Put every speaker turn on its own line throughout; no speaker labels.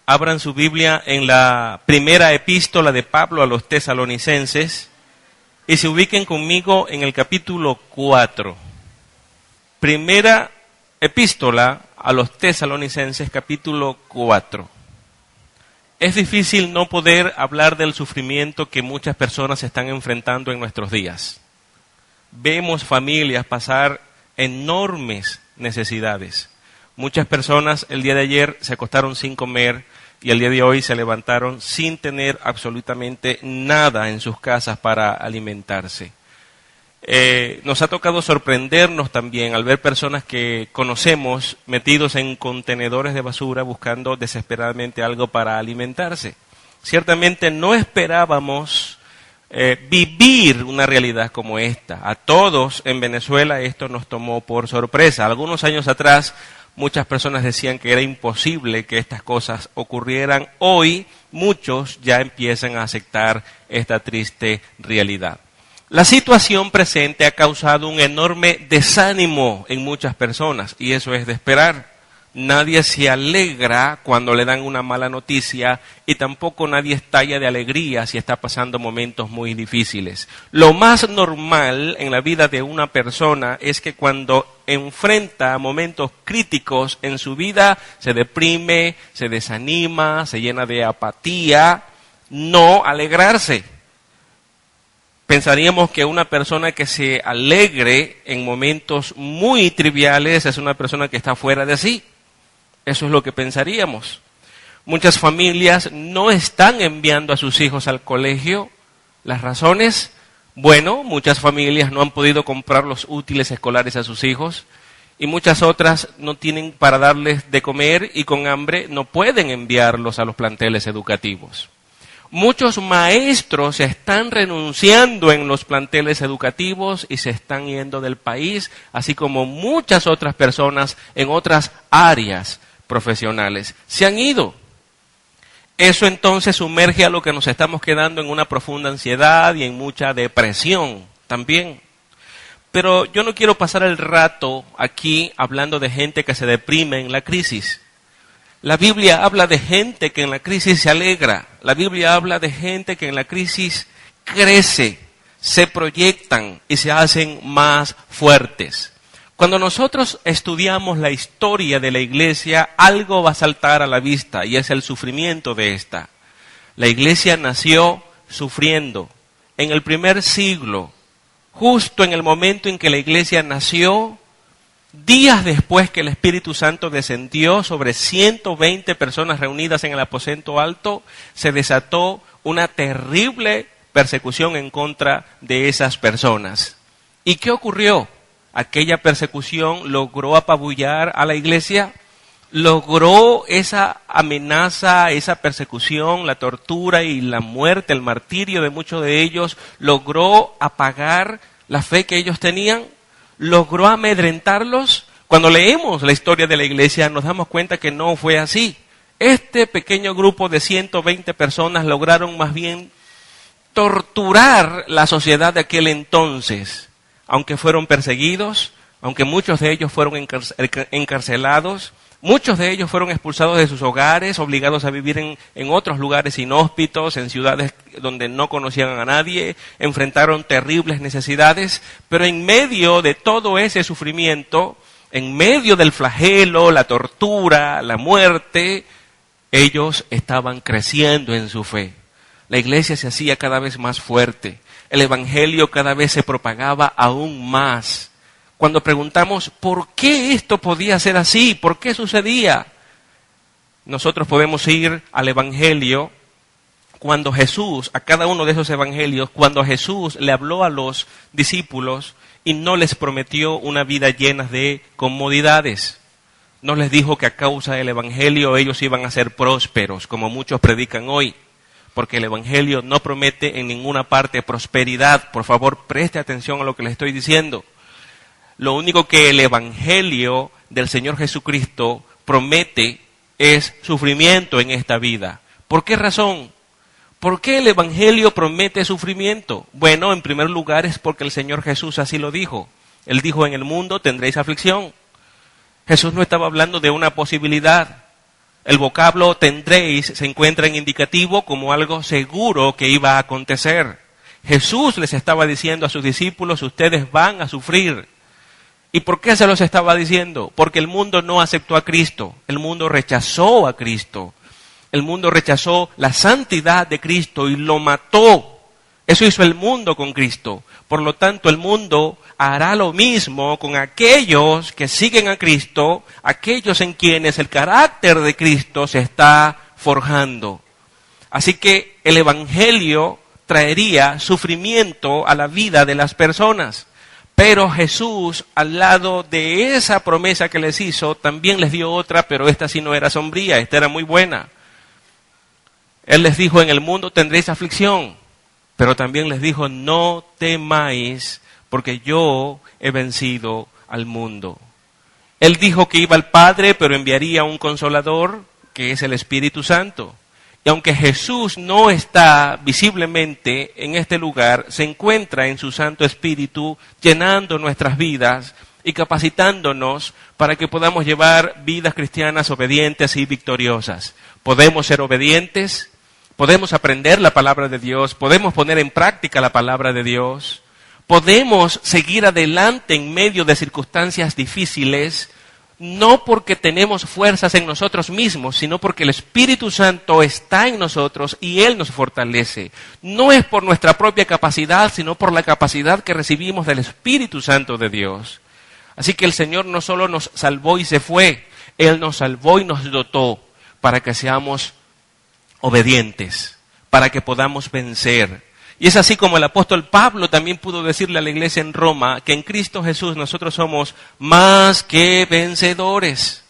Abran su Biblia en la primera epístola de Pablo a los tesalonicenses y se ubiquen conmigo en el capítulo 4. Primera epístola a los tesalonicenses, capítulo 4. Es difícil no poder hablar del sufrimiento que muchas personas están enfrentando en nuestros días. Vemos familias pasar enormes necesidades. Muchas personas el día de ayer se acostaron sin comer y el día de hoy se levantaron sin tener absolutamente nada en sus casas para alimentarse. Nos ha tocado sorprendernos también al ver personas que conocemos metidos en contenedores de basura buscando desesperadamente algo para alimentarse. Ciertamente no esperábamos vivir una realidad como esta. A todos en Venezuela esto nos tomó por sorpresa. Algunos años atrás muchas personas decían que era imposible que estas cosas ocurrieran. Hoy muchos ya empiezan a aceptar esta triste realidad. La situación presente ha causado un enorme desánimo en muchas personas y eso es de esperar. Nadie se alegra cuando le dan una mala noticia y tampoco nadie estalla de alegría si está pasando momentos muy difíciles. Lo más normal en la vida de una persona es que cuando enfrenta momentos críticos en su vida se deprime, se desanima, se llena de apatía, no alegrarse. Pensaríamos que una persona que se alegre en momentos muy triviales es una persona que está fuera de sí. Eso es lo que pensaríamos. Muchas familias no están enviando a sus hijos al colegio. ¿Las razones? Bueno, muchas familias no han podido comprar los útiles escolares a sus hijos y muchas otras no tienen para darles de comer y con hambre no pueden enviarlos a los planteles educativos. Muchos maestros están renunciando en los planteles educativos y se están yendo del país, así como muchas otras personas en otras áreas profesionales. Se han ido. Eso entonces sumerge a lo que nos estamos quedando en una profunda ansiedad y en mucha depresión también. Pero yo no quiero pasar el rato aquí hablando de gente que se deprime en la crisis. La Biblia habla de gente que en la crisis se alegra. La Biblia habla de gente que en la crisis crece, se proyectan y se hacen más fuertes. Cuando nosotros estudiamos la historia de la iglesia, algo va a saltar a la vista y es el sufrimiento de esta. La iglesia nació sufriendo. En el primer siglo, justo en el momento en que la iglesia nació, días después que el Espíritu Santo descendió sobre 120 personas reunidas en el aposento alto, se desató una terrible persecución en contra de esas personas. ¿Y qué ocurrió? Aquella persecución logró apabullar a la iglesia, logró esa amenaza, esa persecución, la tortura y la muerte, el martirio de muchos de ellos, logró apagar la fe que ellos tenían, logró amedrentarlos. Cuando leemos la historia de la iglesia nos damos cuenta que no fue así. Este pequeño grupo de 120 personas lograron más bien torturar la sociedad de aquel entonces. Aunque fueron perseguidos, aunque muchos de ellos fueron encarcelados, muchos de ellos fueron expulsados de sus hogares, obligados a vivir en otros lugares inhóspitos, en ciudades donde no conocían a nadie, enfrentaron terribles necesidades, pero en medio de todo ese sufrimiento, en medio del flagelo, la tortura, la muerte, ellos estaban creciendo en su fe. La iglesia se hacía cada vez más fuerte. El evangelio cada vez se propagaba aún más. Cuando preguntamos, ¿por qué esto podía ser así? ¿Por qué sucedía? Nosotros podemos ir al evangelio cuando Jesús, a cada uno de esos evangelios, cuando Jesús le habló a los discípulos y no les prometió una vida llena de comodidades. No les dijo que a causa del evangelio ellos iban a ser prósperos, como muchos predican hoy. Porque el evangelio no promete en ninguna parte prosperidad. Por favor, preste atención a lo que les estoy diciendo. Lo único que el evangelio del Señor Jesucristo promete es sufrimiento en esta vida. ¿Por qué razón? ¿Por qué el evangelio promete sufrimiento? Bueno, en primer lugar es porque el Señor Jesús así lo dijo. Él dijo, en el mundo tendréis aflicción. Jesús no estaba hablando de una posibilidad. El vocablo tendréis se encuentra en indicativo como algo seguro que iba a acontecer. Jesús les estaba diciendo a sus discípulos, ustedes van a sufrir. ¿Y por qué se los estaba diciendo? Porque el mundo no aceptó a Cristo, el mundo rechazó a Cristo. El mundo rechazó la santidad de Cristo y lo mató. Eso hizo el mundo con Cristo. Por lo tanto, el mundo hará lo mismo con aquellos que siguen a Cristo, aquellos en quienes el carácter de Cristo se está forjando. Así que el Evangelio traería sufrimiento a la vida de las personas. Pero Jesús, al lado de esa promesa que les hizo, también les dio otra, pero esta sí no era sombría, esta era muy buena. Él les dijo, en el mundo tendréis aflicción, pero también les dijo, no temáis, porque yo he vencido al mundo. Él dijo que iba al Padre, pero enviaría un Consolador, que es el Espíritu Santo. Y aunque Jesús no está visiblemente en este lugar, se encuentra en su Santo Espíritu llenando nuestras vidas y capacitándonos para que podamos llevar vidas cristianas obedientes y victoriosas. Podemos ser obedientes, podemos aprender la palabra de Dios, podemos poner en práctica la palabra de Dios, podemos seguir adelante en medio de circunstancias difíciles, no porque tenemos fuerzas en nosotros mismos, sino porque el Espíritu Santo está en nosotros y Él nos fortalece. No es por nuestra propia capacidad, sino por la capacidad que recibimos del Espíritu Santo de Dios. Así que el Señor no solo nos salvó y se fue, Él nos salvó y nos dotó para que seamos obedientes, para que podamos vencer. Y es así como el apóstol Pablo también pudo decirle a la iglesia en Roma que en Cristo Jesús nosotros somos más que vencedores.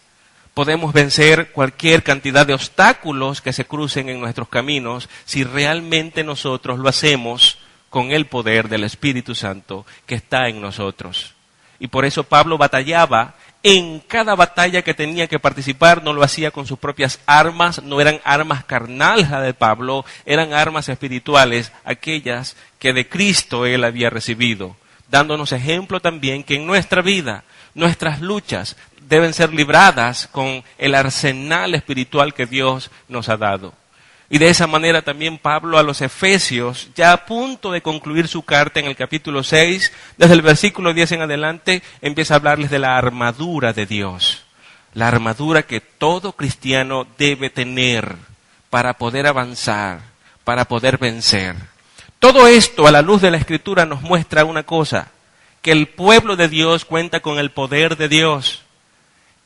Podemos vencer cualquier cantidad de obstáculos que se crucen en nuestros caminos si realmente nosotros lo hacemos con el poder del Espíritu Santo que está en nosotros. Y por eso Pablo batallaba. En cada batalla que tenía que participar no lo hacía con sus propias armas, no eran armas carnales las de Pablo, eran armas espirituales, aquellas que de Cristo él había recibido, dándonos ejemplo también que en nuestra vida, nuestras luchas deben ser libradas con el arsenal espiritual que Dios nos ha dado. Y de esa manera también Pablo a los Efesios, ya a punto de concluir su carta en el capítulo 6, desde el versículo 10 en adelante, empieza a hablarles de la armadura de Dios. La armadura que todo cristiano debe tener para poder avanzar, para poder vencer. Todo esto a la luz de la Escritura nos muestra una cosa, que el pueblo de Dios cuenta con el poder de Dios.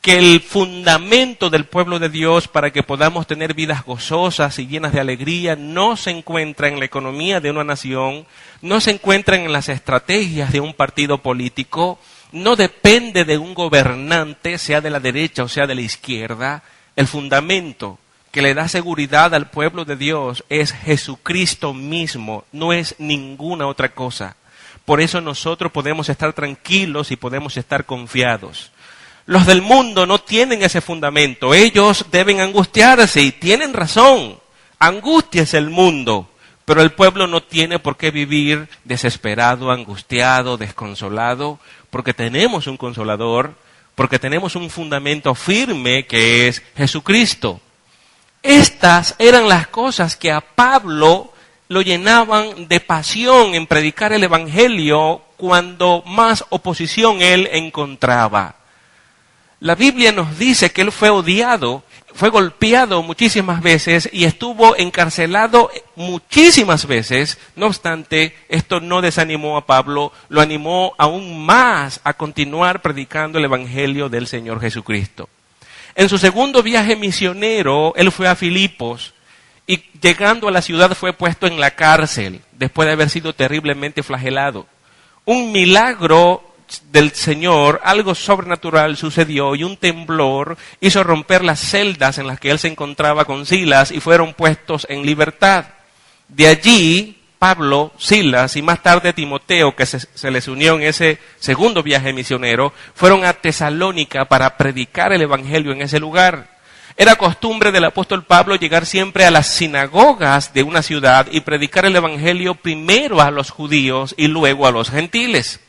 Que el fundamento del pueblo de Dios para que podamos tener vidas gozosas y llenas de alegría no se encuentra en la economía de una nación, no se encuentra en las estrategias de un partido político, no depende de un gobernante, sea de la derecha o sea de la izquierda. El fundamento que le da seguridad al pueblo de Dios es Jesucristo mismo, no es ninguna otra cosa. Por eso nosotros podemos estar tranquilos y podemos estar confiados. Los del mundo no tienen ese fundamento. Ellos deben angustiarse y tienen razón. Angustia es el mundo. Pero el pueblo no tiene por qué vivir desesperado, angustiado, desconsolado, porque tenemos un consolador, porque tenemos un fundamento firme que es Jesucristo. Estas eran las cosas que a Pablo lo llenaban de pasión en predicar el Evangelio cuando más oposición él encontraba. La Biblia nos dice que él fue odiado, fue golpeado muchísimas veces y estuvo encarcelado muchísimas veces. No obstante, esto no desanimó a Pablo, lo animó aún más a continuar predicando el Evangelio del Señor Jesucristo. En su segundo viaje misionero, él fue a Filipos y llegando a la ciudad fue puesto en la cárcel después de haber sido terriblemente flagelado. Un milagro del Señor, algo sobrenatural sucedió y un temblor hizo romper las celdas en las que él se encontraba con Silas y fueron puestos en libertad. De allí, Pablo, Silas y más tarde Timoteo, que se les unió en ese segundo viaje misionero, fueron a Tesalónica para predicar el Evangelio en ese lugar. Era costumbre del apóstol Pablo llegar siempre a las sinagogas de una ciudad y predicar el Evangelio primero a los judíos y luego a los gentiles.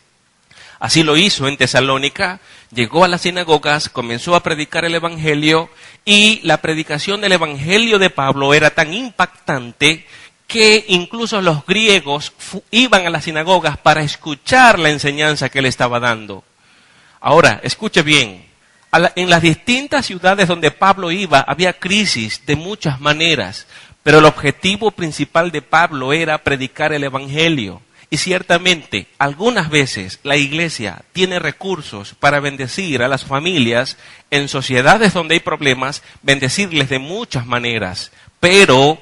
Así lo hizo en Tesalónica, Llegó a las sinagogas, comenzó a predicar el Evangelio, y la predicación del Evangelio de Pablo era tan impactante que incluso los griegos iban a las sinagogas para escuchar la enseñanza que él estaba dando. Ahora, escuche bien, en las distintas ciudades donde Pablo iba había crisis de muchas maneras, pero el objetivo principal de Pablo era predicar el Evangelio. Y ciertamente, algunas veces la iglesia tiene recursos para bendecir a las familias en sociedades donde hay problemas, bendecirles de muchas maneras. Pero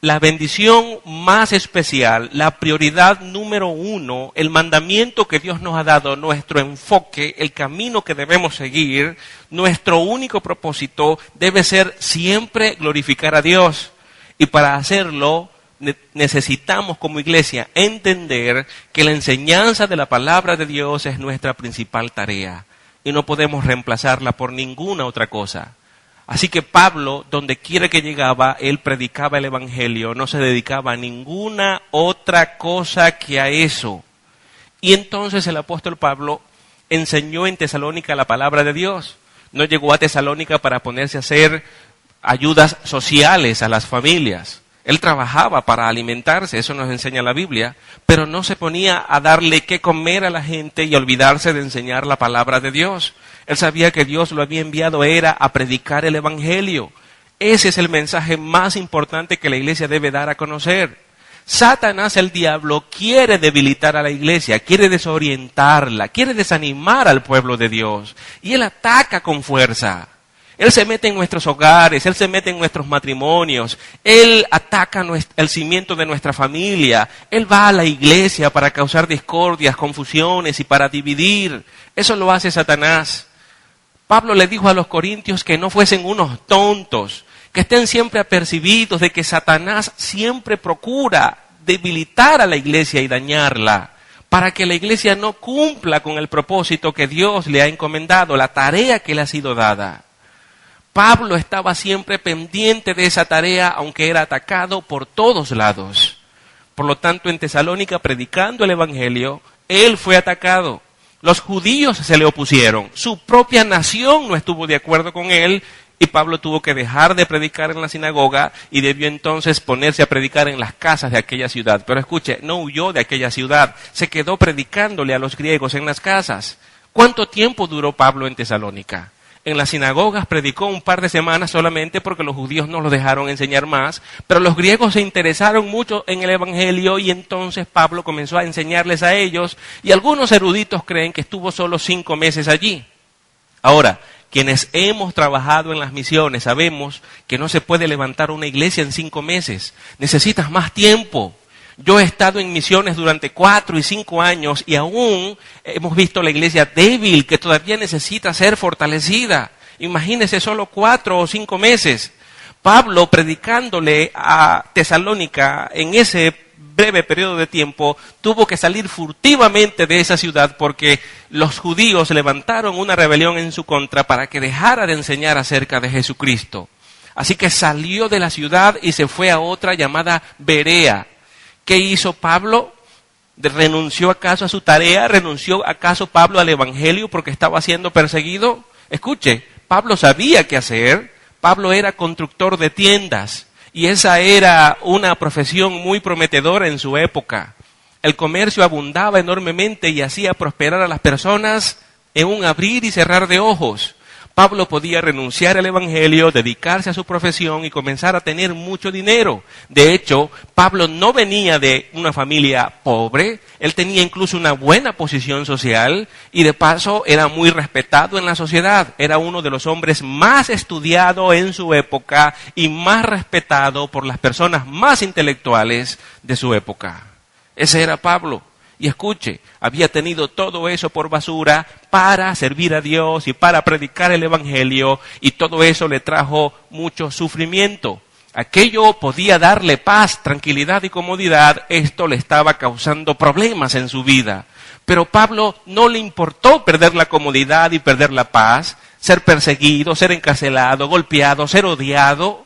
la bendición más especial, la prioridad número 1, el mandamiento que Dios nos ha dado, nuestro enfoque, el camino que debemos seguir, nuestro único propósito debe ser siempre glorificar a Dios. Y para hacerlo, necesitamos como iglesia entender que la enseñanza de la palabra de Dios es nuestra principal tarea y no podemos reemplazarla por ninguna otra cosa. Así que Pablo, donde quiera que llegaba, él predicaba el Evangelio, no se dedicaba a ninguna otra cosa que a eso. Y entonces el apóstol Pablo enseñó en Tesalónica la palabra de Dios. No llegó a Tesalónica para ponerse a hacer ayudas sociales a las familias. Él trabajaba para alimentarse, eso nos enseña la Biblia, pero no se ponía a darle qué comer a la gente y a olvidarse de enseñar la palabra de Dios. Él sabía que Dios lo había enviado era a predicar el Evangelio. Ese es el mensaje más importante que la iglesia debe dar a conocer. Satanás, el diablo, quiere debilitar a la iglesia, quiere desorientarla, quiere desanimar al pueblo de Dios. Y él ataca con fuerza. Él se mete en nuestros hogares, Él se mete en nuestros matrimonios, Él ataca el cimiento de nuestra familia, Él va a la iglesia para causar discordias, confusiones y para dividir. Eso lo hace Satanás. Pablo le dijo a los corintios que no fuesen unos tontos, que estén siempre apercibidos de que Satanás siempre procura debilitar a la iglesia y dañarla, para que la iglesia no cumpla con el propósito que Dios le ha encomendado, la tarea que le ha sido dada. Pablo estaba siempre pendiente de esa tarea, aunque era atacado por todos lados. Por lo tanto, en Tesalónica, predicando el Evangelio, él fue atacado. Los judíos se le opusieron. Su propia nación no estuvo de acuerdo con él, y Pablo tuvo que dejar de predicar en la sinagoga y debió entonces ponerse a predicar en las casas de aquella ciudad. Pero escuche, no huyó de aquella ciudad, se quedó predicándole a los griegos en las casas. ¿Cuánto tiempo duró Pablo en Tesalónica? En las sinagogas predicó un par de semanas solamente porque los judíos no lo dejaron enseñar más, pero los griegos se interesaron mucho en el Evangelio y entonces Pablo comenzó a enseñarles a ellos y algunos eruditos creen que estuvo solo 5 meses allí. Ahora, quienes hemos trabajado en las misiones sabemos que no se puede levantar una iglesia en 5 meses, necesitas más tiempo. Yo he estado en misiones durante 4 y 5 años y aún hemos visto la iglesia débil que todavía necesita ser fortalecida. Imagínese solo 4 o 5 meses. Pablo predicándole a Tesalónica en ese breve periodo de tiempo tuvo que salir furtivamente de esa ciudad porque los judíos levantaron una rebelión en su contra para que dejara de enseñar acerca de Jesucristo. Así que salió de la ciudad y se fue a otra llamada Berea. ¿Qué hizo Pablo? ¿Renunció acaso a su tarea? ¿Renunció acaso Pablo al Evangelio porque estaba siendo perseguido? Escuche, Pablo sabía qué hacer. Pablo era constructor de tiendas y esa era una profesión muy prometedora en su época. El comercio abundaba enormemente y hacía prosperar a las personas en un abrir y cerrar de ojos. Pablo podía renunciar al Evangelio, dedicarse a su profesión y comenzar a tener mucho dinero. De hecho, Pablo no venía de una familia pobre, él tenía incluso una buena posición social y de paso era muy respetado en la sociedad. Era uno de los hombres más estudiados en su época y más respetado por las personas más intelectuales de su época. Ese era Pablo. Y escuche, había tenido todo eso por basura para servir a Dios y para predicar el Evangelio y todo eso le trajo mucho sufrimiento. Aquello podía darle paz, tranquilidad y comodidad, esto le estaba causando problemas en su vida. Pero Pablo no le importó perder la comodidad y perder la paz, ser perseguido, ser encarcelado, golpeado, ser odiado.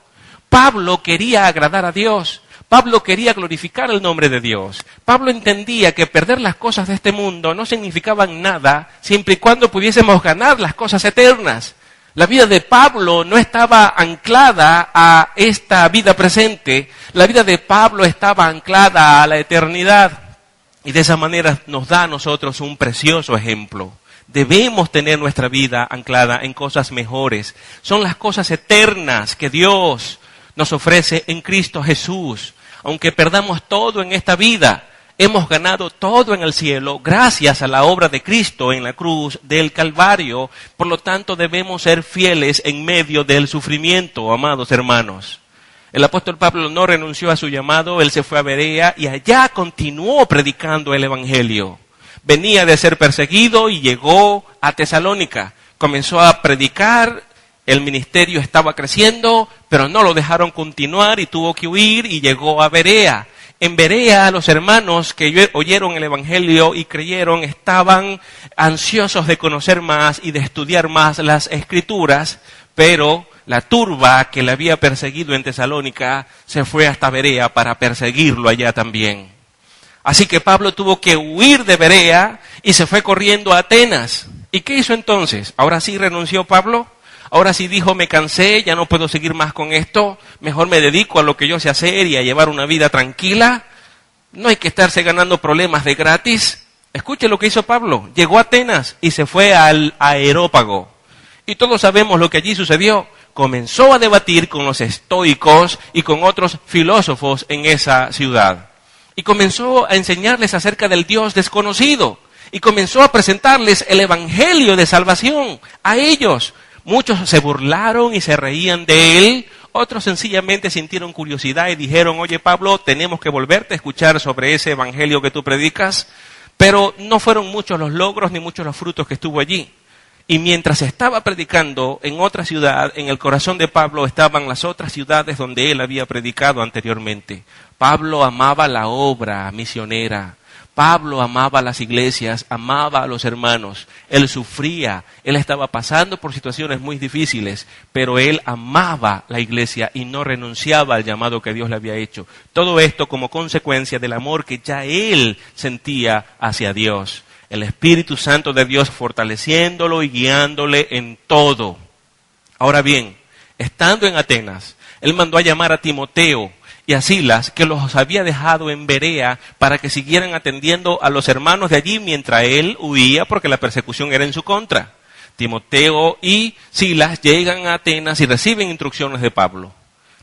Pablo quería agradar a Dios. Pablo quería glorificar el nombre de Dios. Pablo entendía que perder las cosas de este mundo no significaban nada siempre y cuando pudiésemos ganar las cosas eternas. La vida de Pablo no estaba anclada a esta vida presente. La vida de Pablo estaba anclada a la eternidad. Y de esa manera nos da a nosotros un precioso ejemplo. Debemos tener nuestra vida anclada en cosas mejores. Son las cosas eternas que Dios nos ofrece en Cristo Jesús. Aunque perdamos todo en esta vida, hemos ganado todo en el cielo gracias a la obra de Cristo en la cruz del Calvario. Por lo tanto, debemos ser fieles en medio del sufrimiento, amados hermanos. El apóstol Pablo no renunció a su llamado, él se fue a Berea y allá continuó predicando el evangelio. Venía de ser perseguido y llegó a Tesalónica. Comenzó a predicar, el ministerio estaba creciendo, pero no lo dejaron continuar y tuvo que huir y llegó a Berea. En Berea, los hermanos que oyeron el evangelio y creyeron estaban ansiosos de conocer más y de estudiar más las escrituras, pero la turba que le había perseguido en Tesalónica se fue hasta Berea para perseguirlo allá también. Así que Pablo tuvo que huir de Berea y se fue corriendo a Atenas. ¿Y qué hizo entonces? ¿Ahora sí renunció Pablo? ¿Ahora sí dijo, me cansé, ya no puedo seguir más con esto, mejor me dedico a lo que yo sé hacer y a llevar una vida tranquila? No hay que estarse ganando problemas de gratis. Escuche lo que hizo Pablo. Llegó a Atenas y se fue al Areópago. Y todos sabemos lo que allí sucedió. Comenzó a debatir con los estoicos y con otros filósofos en esa ciudad. Y comenzó a enseñarles acerca del Dios desconocido. Y comenzó a presentarles el evangelio de salvación a ellos. Muchos se burlaron y se reían de él. Otros sencillamente sintieron curiosidad y dijeron, oye Pablo, tenemos que volverte a escuchar sobre ese evangelio que tú predicas. Pero no fueron muchos los logros ni muchos los frutos que estuvo allí. Y mientras estaba predicando en otra ciudad, en el corazón de Pablo estaban las otras ciudades donde él había predicado anteriormente. Pablo amaba la obra misionera. Pablo amaba las iglesias, amaba a los hermanos. Él sufría, él estaba pasando por situaciones muy difíciles, pero él amaba la iglesia y no renunciaba al llamado que Dios le había hecho. Todo esto como consecuencia del amor que ya él sentía hacia Dios. El Espíritu Santo de Dios fortaleciéndolo y guiándole en todo. Ahora bien, estando en Atenas, él mandó a llamar a Timoteo y a Silas, que los había dejado en Berea para que siguieran atendiendo a los hermanos de allí mientras él huía porque la persecución era en su contra. Timoteo y Silas llegan a Atenas y reciben instrucciones de Pablo.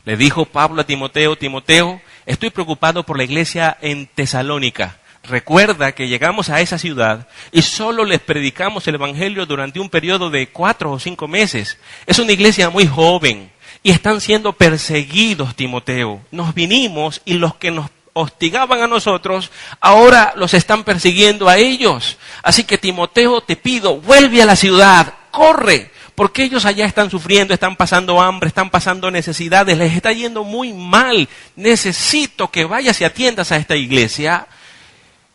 Le dijo Pablo a Timoteo, Timoteo, estoy preocupado por la iglesia en Tesalónica. Recuerda que llegamos a esa ciudad y solo les predicamos el evangelio durante un periodo de 4 o 5 meses. Es una iglesia muy joven y están siendo perseguidos, Timoteo. Nos vinimos y los que nos hostigaban a nosotros, ahora los están persiguiendo a ellos. Así que Timoteo, te pido, vuelve a la ciudad, corre, porque ellos allá están sufriendo, están pasando hambre, están pasando necesidades, les está yendo muy mal. Necesito que vayas y atiendas a esta iglesia.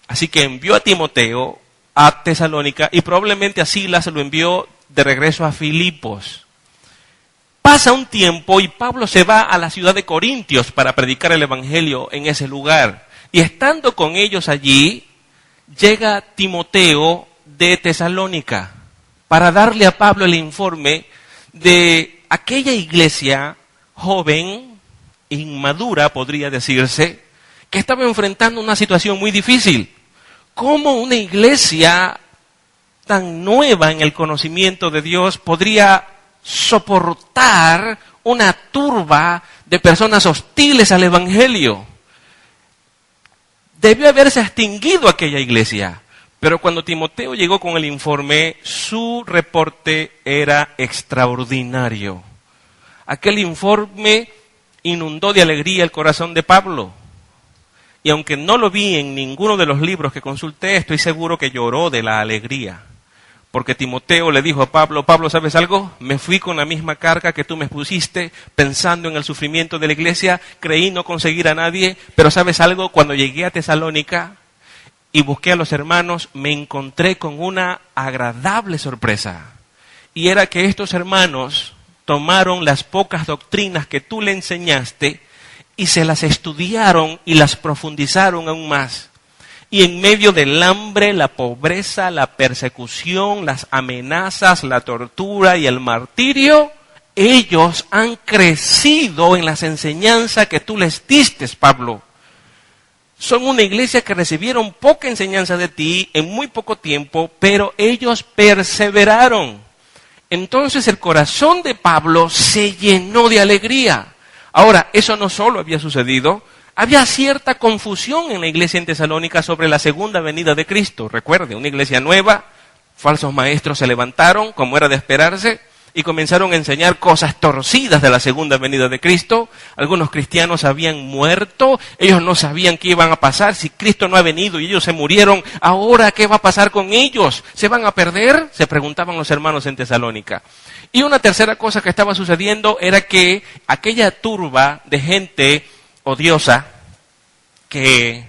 Así que envió a Timoteo a Tesalónica y probablemente a Silas lo envió de regreso a Filipos. Pasa un tiempo y Pablo se va a la ciudad de Corintios para predicar el evangelio en ese lugar. Y estando con ellos allí, llega Timoteo de Tesalónica para darle a Pablo el informe de aquella iglesia joven, inmadura podría decirse, que estaba enfrentando una situación muy difícil. ¿Cómo una iglesia tan nueva en el conocimiento de Dios podría soportar una turba de personas hostiles al evangelio? Debió haberse extinguido aquella iglesia. Pero cuando Timoteo llegó con el informe, su reporte era extraordinario. Aquel informe inundó de alegría el corazón de Pablo. Y aunque no lo vi en ninguno de los libros que consulté, estoy seguro que lloró de la alegría. Porque Timoteo le dijo a Pablo, Pablo, ¿sabes algo? Me fui con la misma carga que tú me pusiste, pensando en el sufrimiento de la iglesia, creí no conseguir a nadie, pero ¿sabes algo? Cuando llegué a Tesalónica y busqué a los hermanos, me encontré con una agradable sorpresa. Y era que estos hermanos tomaron las pocas doctrinas que tú le enseñaste y se las estudiaron y las profundizaron aún más. Y en medio del hambre, la pobreza, la persecución, las amenazas, la tortura y el martirio, ellos han crecido en las enseñanzas que tú les diste, Pablo. Son una iglesia que recibieron poca enseñanza de ti en muy poco tiempo, pero ellos perseveraron. Entonces el corazón de Pablo se llenó de alegría. Ahora, eso no solo había sucedido, había cierta confusión en la iglesia en Tesalónica sobre la segunda venida de Cristo. Recuerde, una iglesia nueva, falsos maestros se levantaron, como era de esperarse, y comenzaron a enseñar cosas torcidas de la segunda venida de Cristo. Algunos cristianos habían muerto, ellos no sabían qué iban a pasar, si Cristo no ha venido y ellos se murieron, ¿ahora qué va a pasar con ellos? ¿Se van a perder? Se preguntaban los hermanos en Tesalónica. Y una tercera cosa que estaba sucediendo era que aquella turba de gente odiosa que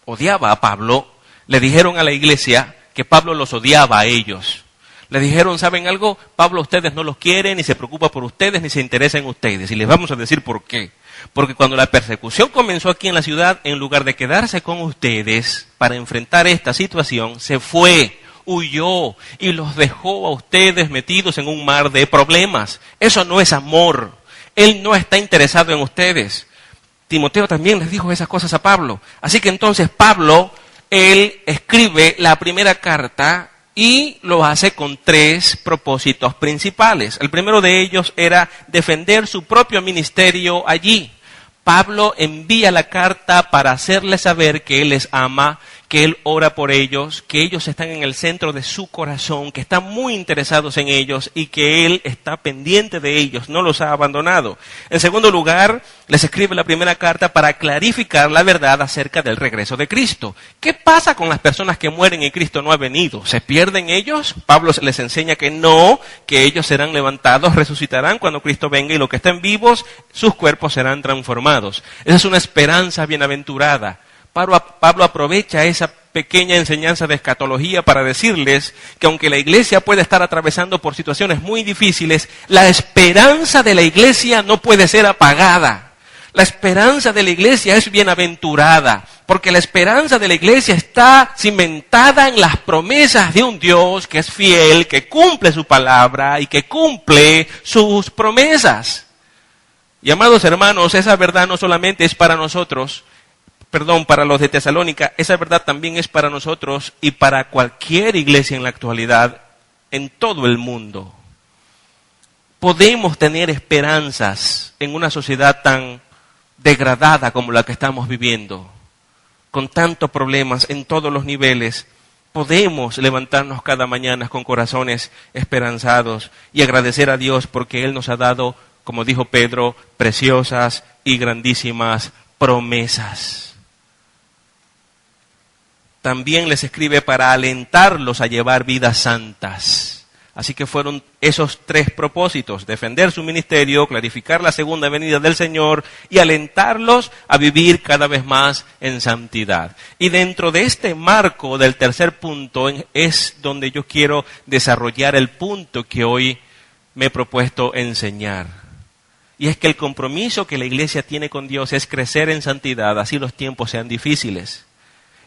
odiaba a Pablo, le dijeron a la iglesia que Pablo los odiaba a ellos. Le dijeron, ¿saben algo? Pablo a ustedes no los quiere, ni se preocupa por ustedes, ni se interesa en ustedes. Y les vamos a decir por qué. Porque cuando la persecución comenzó aquí en la ciudad, en lugar de quedarse con ustedes para enfrentar esta situación, se fue, huyó y los dejó a ustedes metidos en un mar de problemas. Eso no es amor. Él no está interesado en ustedes. Timoteo también les dijo esas cosas a Pablo. Así que entonces Pablo, él escribe la primera carta y lo hace con 3 propósitos principales. El primero de ellos era defender su propio ministerio allí. Pablo envía la carta para hacerles saber que él les ama, que él ora por ellos, que ellos están en el centro de su corazón, que están muy interesados en ellos y que él está pendiente de ellos, no los ha abandonado. En segundo lugar, les escribe la primera carta para clarificar la verdad acerca del regreso de Cristo. ¿Qué pasa con las personas que mueren y Cristo no ha venido? ¿Se pierden ellos? Pablo les enseña que no, que ellos serán levantados, resucitarán cuando Cristo venga y los que estén vivos, sus cuerpos serán transformados. Esa es una esperanza bienaventurada. Pablo aprovecha esa pequeña enseñanza de escatología para decirles que aunque la iglesia puede estar atravesando por situaciones muy difíciles, la esperanza de la iglesia no puede ser apagada. La esperanza de la iglesia es bienaventurada, porque la esperanza de la iglesia está cimentada en las promesas de un Dios que es fiel, que cumple su palabra y que cumple sus promesas. Y amados hermanos, esa verdad no solamente es para nosotros, para los de Tesalónica, esa verdad también es para nosotros y para cualquier iglesia en la actualidad, en todo el mundo. Podemos tener esperanzas en una sociedad tan degradada como la que estamos viviendo, con tantos problemas en todos los niveles. Podemos levantarnos cada mañana con corazones esperanzados y agradecer a Dios porque Él nos ha dado, como dijo Pedro, preciosas y grandísimas promesas. También les escribe para alentarlos a llevar vidas santas. Así que fueron esos 3 propósitos: defender su ministerio, clarificar la segunda venida del Señor y alentarlos a vivir cada vez más en santidad. Y dentro de este marco del tercer punto es donde yo quiero desarrollar el punto que hoy me he propuesto enseñar. Y es que el compromiso que la iglesia tiene con Dios es crecer en santidad, así los tiempos sean difíciles.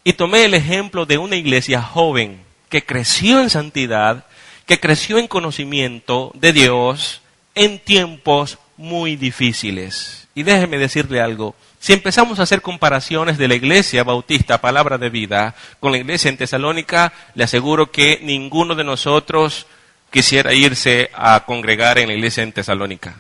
Y tomé el ejemplo de una iglesia joven que creció en santidad, que creció en conocimiento de Dios en tiempos muy difíciles. Y déjeme decirle algo, si empezamos a hacer comparaciones de la iglesia bautista Palabra de Vida con la iglesia en Tesalónica, le aseguro que ninguno de nosotros quisiera irse a congregar en la iglesia en Tesalónica.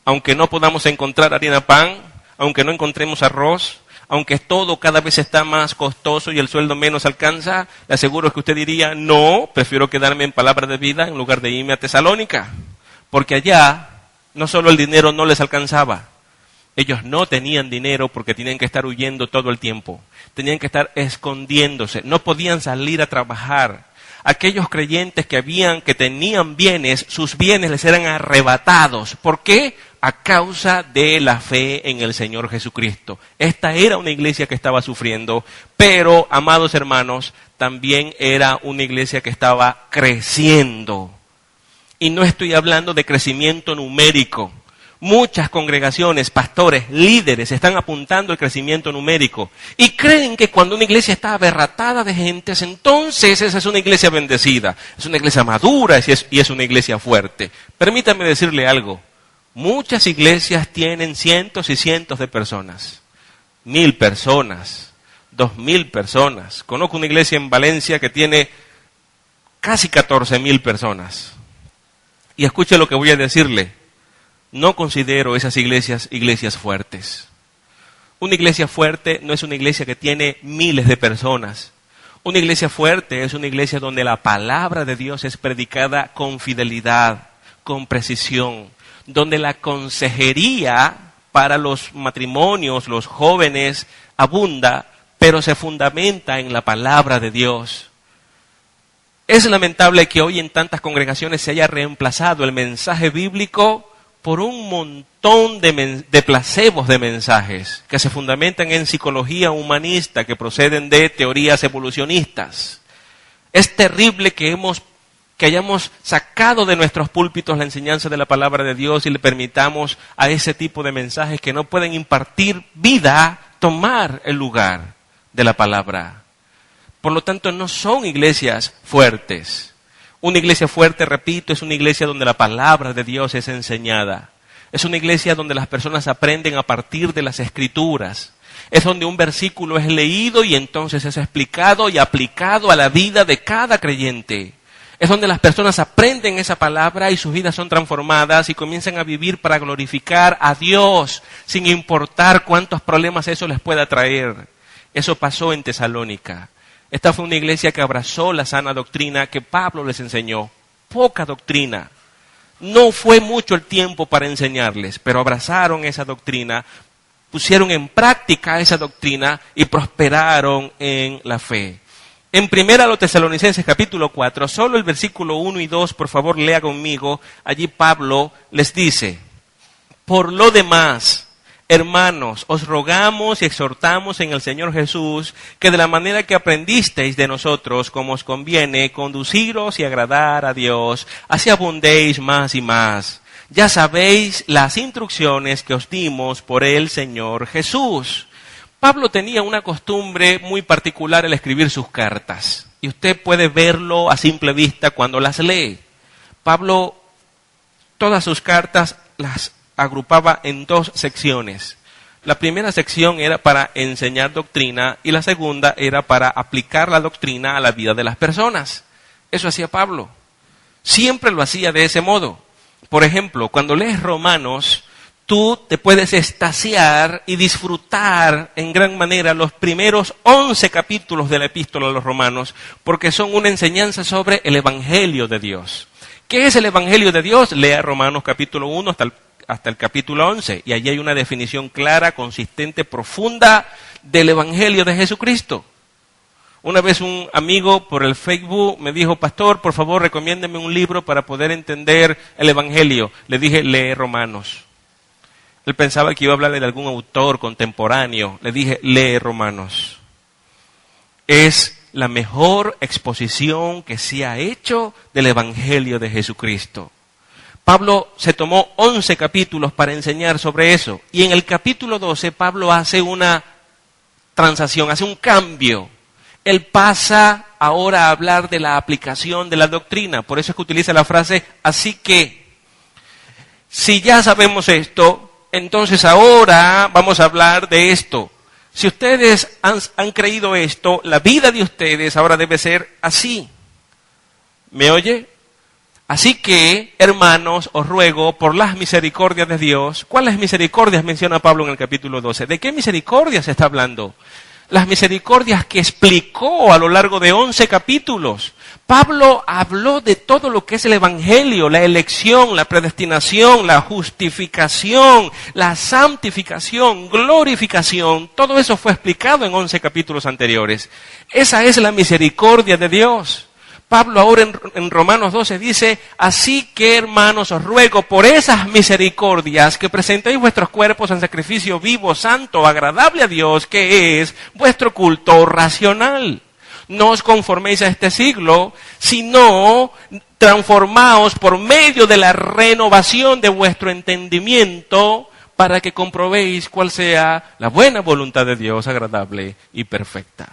Aunque no podamos encontrar harina pan, aunque no encontremos arroz, aunque todo cada vez está más costoso y el sueldo menos alcanza, le aseguro que usted diría, no, prefiero quedarme en Palabra de Vida en lugar de irme a Tesalónica. Porque allá no solo el dinero no les alcanzaba, ellos no tenían dinero porque tenían que estar huyendo todo el tiempo, tenían que estar escondiéndose, no podían salir a trabajar. Aquellos creyentes que tenían bienes, sus bienes les eran arrebatados. ¿Por qué? A causa de la fe en el Señor Jesucristo. Esta era una iglesia que estaba sufriendo, pero, amados hermanos, también era una iglesia que estaba creciendo. Y no estoy hablando de crecimiento numérico, Muchas congregaciones, pastores, líderes están apuntando al crecimiento numérico y creen que cuando una iglesia está abarrotada de gentes, entonces esa es una iglesia bendecida, es una iglesia madura y es una iglesia fuerte. Permítame decirle algo, muchas iglesias tienen cientos y cientos de personas, 1,000 personas, 2,000 personas. Conozco una iglesia en Valencia que tiene casi 14,000 personas. Y escuche lo que voy a decirle. No considero esas iglesias fuertes. Una iglesia fuerte no es una iglesia que tiene miles de personas. Una iglesia fuerte es una iglesia donde la palabra de Dios es predicada con fidelidad, con precisión, donde la consejería para los matrimonios, los jóvenes, abunda, pero se fundamenta en la palabra de Dios. Es lamentable que hoy en tantas congregaciones se haya reemplazado el mensaje bíblico por un montón de placebos de mensajes que se fundamentan en psicología humanista, que proceden de teorías evolucionistas. Es terrible que hayamos sacado de nuestros púlpitos la enseñanza de la palabra de Dios y le permitamos a ese tipo de mensajes que no pueden impartir vida, tomar el lugar de la palabra. Por lo tanto, no son iglesias fuertes. Una iglesia fuerte, repito, es una iglesia donde la palabra de Dios es enseñada. Es una iglesia donde las personas aprenden a partir de las Escrituras. Es donde un versículo es leído y entonces es explicado y aplicado a la vida de cada creyente. Es donde las personas aprenden esa palabra y sus vidas son transformadas y comienzan a vivir para glorificar a Dios, sin importar cuántos problemas eso les pueda traer. Eso pasó en Tesalónica. Esta fue una iglesia que abrazó la sana doctrina que Pablo les enseñó. Poca doctrina. No fue mucho el tiempo para enseñarles, pero abrazaron esa doctrina, pusieron en práctica esa doctrina y prosperaron en la fe. En 1 Tesalonicenses capítulo 4, solo el versículo 1 y 2, por favor lea conmigo. Allí Pablo les dice: por lo demás, hermanos, os rogamos y exhortamos en el Señor Jesús que de la manera que aprendisteis de nosotros, como os conviene, conduciros y agradar a Dios, así abundéis más y más. Ya sabéis las instrucciones que os dimos por el Señor Jesús. Pablo tenía una costumbre muy particular al escribir sus cartas, y usted puede verlo a simple vista cuando las lee. Pablo, todas sus cartas las agrupaba en 2 secciones. La primera sección era para enseñar doctrina y la segunda era para aplicar la doctrina a la vida de las personas. Eso hacía Pablo. Siempre lo hacía de ese modo. Por ejemplo, cuando lees Romanos, tú te puedes extasiar y disfrutar en gran manera los primeros 11 capítulos de la epístola a los Romanos, porque son una enseñanza sobre el Evangelio de Dios. ¿Qué es el Evangelio de Dios? Lea Romanos capítulo 1 hasta el capítulo 11, y allí hay una definición clara, consistente, profunda del Evangelio de Jesucristo. Una vez un amigo por el Facebook me dijo: pastor, por favor, recomiéndeme un libro para poder entender el Evangelio. Le dije: lee Romanos. Él pensaba que iba a hablarle de algún autor contemporáneo. Le dije: lee Romanos. Es la mejor exposición que se ha hecho del Evangelio de Jesucristo. Pablo se tomó 11 capítulos para enseñar sobre eso. Y en el capítulo 12 Pablo hace una transacción, hace un cambio. Él pasa ahora a hablar de la aplicación de la doctrina. Por eso es que utiliza la frase: así que, si ya sabemos esto, entonces ahora vamos a hablar de esto. Si ustedes han creído esto, la vida de ustedes ahora debe ser así. ¿Me oye? Así que, hermanos, os ruego por las misericordias de Dios. ¿Cuáles misericordias menciona Pablo en el capítulo 12? ¿De qué misericordias se está hablando? Las misericordias que explicó a lo largo de 11 capítulos. Pablo habló de todo lo que es el Evangelio, la elección, la predestinación, la justificación, la santificación, glorificación. Todo eso fue explicado en 11 capítulos anteriores. Esa es la misericordia de Dios. Pablo ahora en Romanos 12 dice: así que, hermanos, os ruego por esas misericordias que presentéis vuestros cuerpos en sacrificio vivo, santo, agradable a Dios, que es vuestro culto racional. No os conforméis a este siglo, sino transformaos por medio de la renovación de vuestro entendimiento para que comprobéis cuál sea la buena voluntad de Dios, agradable y perfecta.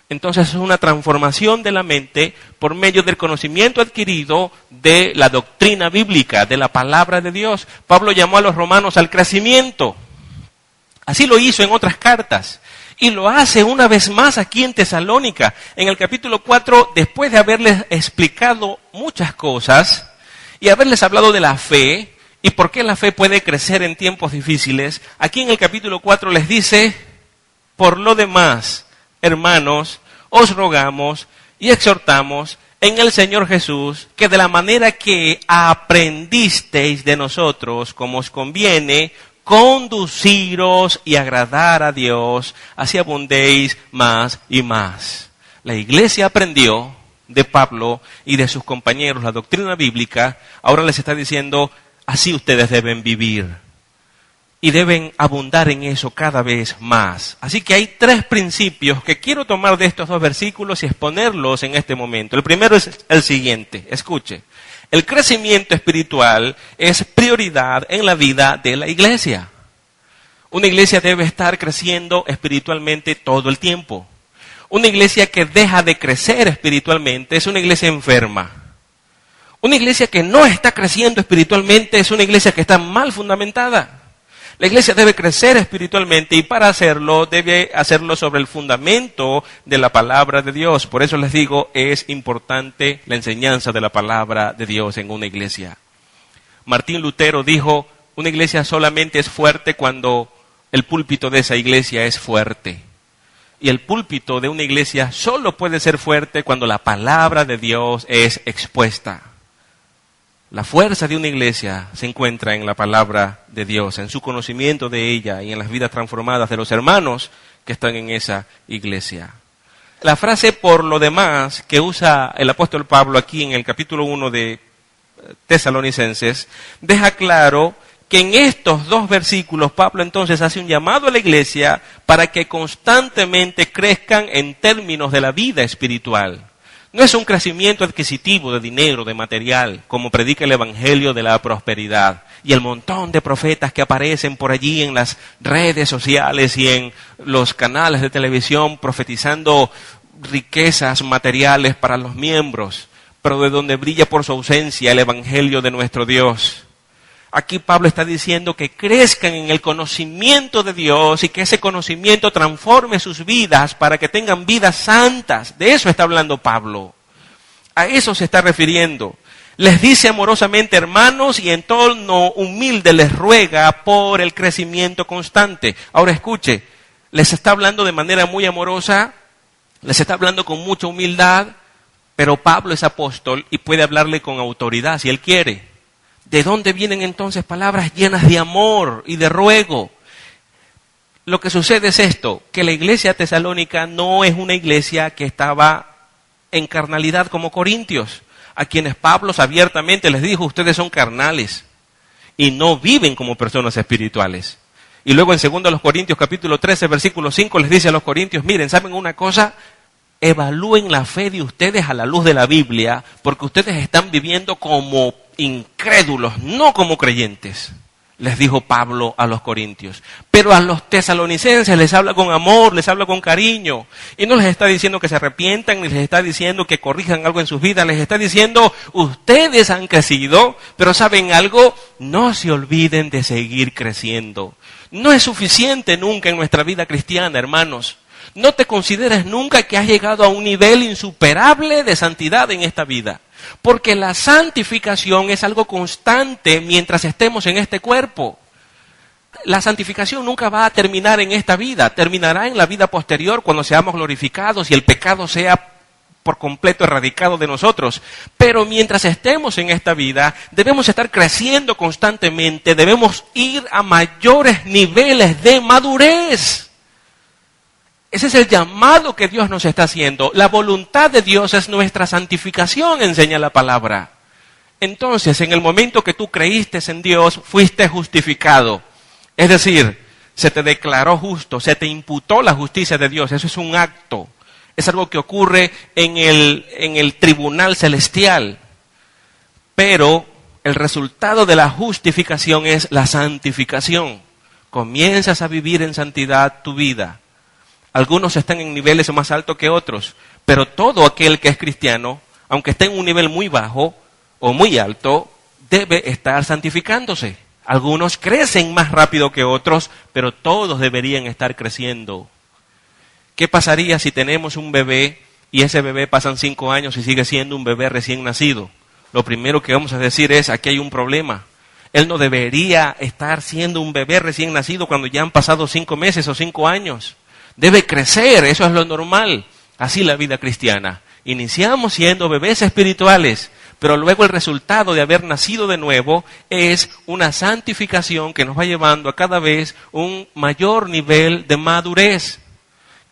Entonces es una transformación de la mente por medio del conocimiento adquirido de la doctrina bíblica, de la palabra de Dios. Pablo llamó a los romanos al crecimiento. Así lo hizo en otras cartas. Y lo hace una vez más aquí en Tesalónica. En el capítulo 4, después de haberles explicado muchas cosas y haberles hablado de la fe y por qué la fe puede crecer en tiempos difíciles, aquí en el capítulo 4 les dice: por lo demás, hermanos, os rogamos y exhortamos en el Señor Jesús que de la manera que aprendisteis de nosotros, como os conviene, conduciros y agradar a Dios, así abundéis más y más. La iglesia aprendió de Pablo y de sus compañeros la doctrina bíblica, ahora les está diciendo: así ustedes deben vivir. Y deben abundar en eso cada vez más. Así que hay 3 principios que quiero tomar de estos 2 versículos y exponerlos en este momento. El primero es el siguiente, escuche. El crecimiento espiritual es prioridad en la vida de la iglesia. Una iglesia debe estar creciendo espiritualmente todo el tiempo. Una iglesia que deja de crecer espiritualmente es una iglesia enferma. Una iglesia que no está creciendo espiritualmente es una iglesia que está mal fundamentada. La iglesia debe crecer espiritualmente y para hacerlo debe hacerlo sobre el fundamento de la palabra de Dios. Por eso les digo, es importante la enseñanza de la palabra de Dios en una iglesia. Martín Lutero dijo: una iglesia solamente es fuerte cuando el púlpito de esa iglesia es fuerte. Y el púlpito de una iglesia solo puede ser fuerte cuando la palabra de Dios es expuesta. La fuerza de una iglesia se encuentra en la palabra de Dios, en su conocimiento de ella y en las vidas transformadas de los hermanos que están en esa iglesia. La frase "por lo demás" que usa el apóstol Pablo aquí en el capítulo 1 de Tesalonicenses deja claro que en estos 2 versículos Pablo entonces hace un llamado a la iglesia para que constantemente crezcan en términos de la vida espiritual. No es un crecimiento adquisitivo de dinero, de material, como predica el Evangelio de la prosperidad. Y el montón de profetas que aparecen por allí en las redes sociales y en los canales de televisión profetizando riquezas materiales para los miembros, pero de donde brilla por su ausencia el Evangelio de nuestro Dios. Aquí Pablo está diciendo que crezcan en el conocimiento de Dios y que ese conocimiento transforme sus vidas para que tengan vidas santas. De eso está hablando Pablo. A eso se está refiriendo. Les dice amorosamente: hermanos, y en tono humilde les ruega por el crecimiento constante. Ahora escuche, les está hablando de manera muy amorosa, les está hablando con mucha humildad, pero Pablo es apóstol y puede hablarle con autoridad si él quiere. ¿De dónde vienen entonces palabras llenas de amor y de ruego? Lo que sucede es esto, que la iglesia tesalónica no es una iglesia que estaba en carnalidad como Corintios, a quienes Pablo abiertamente les dijo: ustedes son carnales y no viven como personas espirituales. Y luego en 2 Corintios capítulo 13, versículo 5 les dice a los corintios: miren, ¿saben una cosa? Evalúen la fe de ustedes a la luz de la Biblia, porque ustedes están viviendo como incrédulos, no como creyentes, les dijo Pablo a los corintios. Pero a los tesalonicenses les habla con amor, les habla con cariño, y no les está diciendo que se arrepientan, ni les está diciendo que corrijan algo en sus vidas, les está diciendo: ustedes han crecido, pero ¿saben algo? No se olviden de seguir creciendo. No es suficiente nunca en nuestra vida cristiana, hermanos. No te consideres nunca que has llegado a un nivel insuperable de santidad en esta vida. Porque la santificación es algo constante mientras estemos en este cuerpo. La santificación nunca va a terminar en esta vida. Terminará en la vida posterior cuando seamos glorificados y el pecado sea por completo erradicado de nosotros. Pero mientras estemos en esta vida, debemos estar creciendo constantemente. Debemos ir a mayores niveles de madurez. Ese es el llamado que Dios nos está haciendo. La voluntad de Dios es nuestra santificación, enseña la palabra. Entonces, en el momento que tú creíste en Dios, fuiste justificado. Es decir, se te declaró justo, se te imputó la justicia de Dios. Eso es un acto. Es algo que ocurre en el tribunal celestial. Pero el resultado de la justificación es la santificación. Comienzas a vivir en santidad tu vida. Algunos están en niveles más altos que otros, pero todo aquel que es cristiano, aunque esté en un nivel muy bajo o muy alto, debe estar santificándose. Algunos crecen más rápido que otros, pero todos deberían estar creciendo. ¿Qué pasaría si tenemos un bebé y ese bebé pasan 5 años y sigue siendo un bebé recién nacido? Lo primero que vamos a decir es, aquí hay un problema. Él no debería estar siendo un bebé recién nacido cuando ya han pasado 5 meses o 5 años. Debe crecer, eso es lo normal. Así la vida cristiana. Iniciamos siendo bebés espirituales, pero luego el resultado de haber nacido de nuevo es una santificación que nos va llevando a cada vez un mayor nivel de madurez.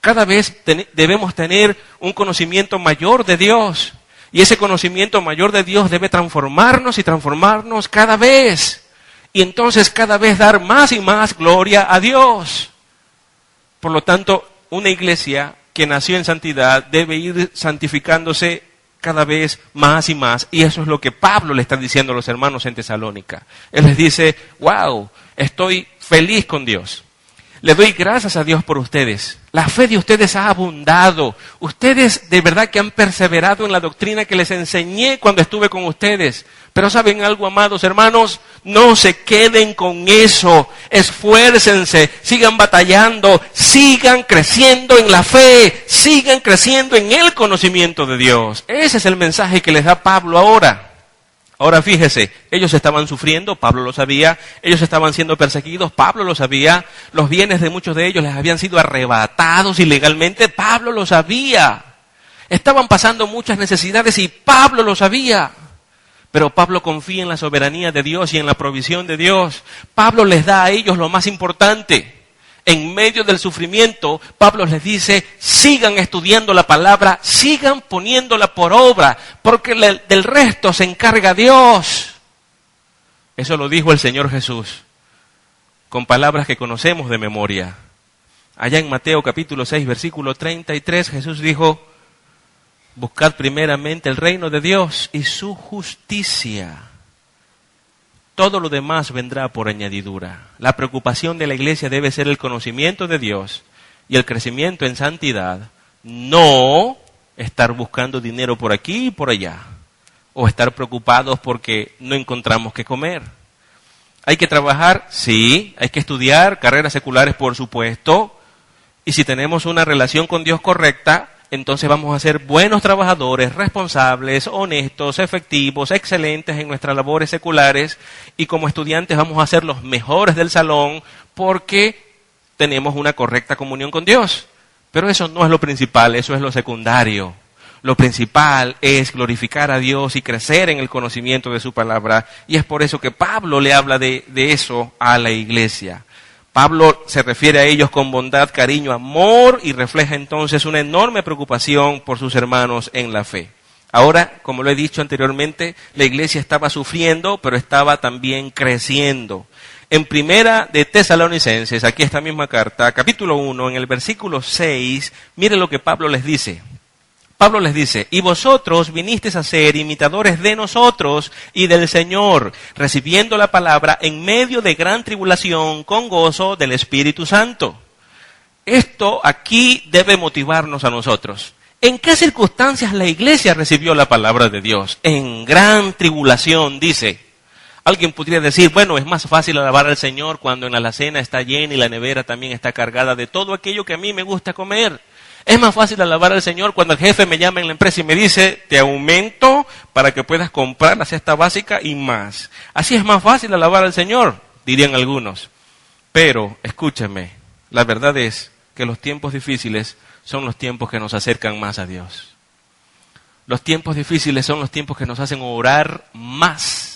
Cada vez debemos tener un conocimiento mayor de Dios. Y ese conocimiento mayor de Dios debe transformarnos y transformarnos cada vez. Y entonces cada vez dar más y más gloria a Dios. Por lo tanto, una iglesia que nació en santidad debe ir santificándose cada vez más y más. Y eso es lo que Pablo le está diciendo a los hermanos en Tesalónica. Él les dice, wow, estoy feliz con Dios. Le doy gracias a Dios por ustedes. La fe de ustedes ha abundado. Ustedes de verdad que han perseverado en la doctrina que les enseñé cuando estuve con ustedes. Pero ¿saben algo, amados hermanos? No se queden con eso. Esfuércense, sigan batallando, sigan creciendo en la fe, sigan creciendo en el conocimiento de Dios. Ese es el mensaje que les da Pablo ahora. Ahora fíjese, ellos estaban sufriendo, Pablo lo sabía, ellos estaban siendo perseguidos, Pablo lo sabía, los bienes de muchos de ellos les habían sido arrebatados ilegalmente, Pablo lo sabía. Estaban pasando muchas necesidades y Pablo lo sabía. Pero Pablo confía en la soberanía de Dios y en la provisión de Dios. Pablo les da a ellos lo más importante. En medio del sufrimiento, Pablo les dice, sigan estudiando la palabra, sigan poniéndola por obra, porque del resto se encarga Dios. Eso lo dijo el Señor Jesús, con palabras que conocemos de memoria. Allá en Mateo capítulo 6, versículo 33, Jesús dijo, buscad primeramente el reino de Dios y su justicia. Todo lo demás vendrá por añadidura. La preocupación de la iglesia debe ser el conocimiento de Dios y el crecimiento en santidad, no estar buscando dinero por aquí y por allá, o estar preocupados porque no encontramos qué comer. Hay que trabajar, sí, hay que estudiar carreras seculares, por supuesto, y si tenemos una relación con Dios correcta, entonces vamos a ser buenos trabajadores, responsables, honestos, efectivos, excelentes en nuestras labores seculares, y como estudiantes vamos a ser los mejores del salón porque tenemos una correcta comunión con Dios. Pero eso no es lo principal, eso es lo secundario. Lo principal es glorificar a Dios y crecer en el conocimiento de su palabra, y es por eso que Pablo le habla de eso a la iglesia. Pablo se refiere a ellos con bondad, cariño, amor, y refleja entonces una enorme preocupación por sus hermanos en la fe. Ahora, como lo he dicho anteriormente, la iglesia estaba sufriendo, pero estaba también creciendo. En primera de Tesalonicenses, aquí esta misma carta, capítulo 1, en el versículo 6, mire lo que Pablo les dice. Pablo les dice, y vosotros vinisteis a ser imitadores de nosotros y del Señor, recibiendo la palabra en medio de gran tribulación con gozo del Espíritu Santo. Esto aquí debe motivarnos a nosotros. ¿En qué circunstancias la iglesia recibió la palabra de Dios? En gran tribulación, dice. Alguien podría decir, bueno, es más fácil alabar al Señor cuando en la alacena está llena y la nevera también está cargada de todo aquello que a mí me gusta comer. Es más fácil alabar al Señor cuando el jefe me llama en la empresa y me dice, te aumento para que puedas comprar la cesta básica y más. Así es más fácil alabar al Señor, dirían algunos. Pero, escúchame, la verdad es que los tiempos difíciles son los tiempos que nos acercan más a Dios. Los tiempos difíciles son los tiempos que nos hacen orar más.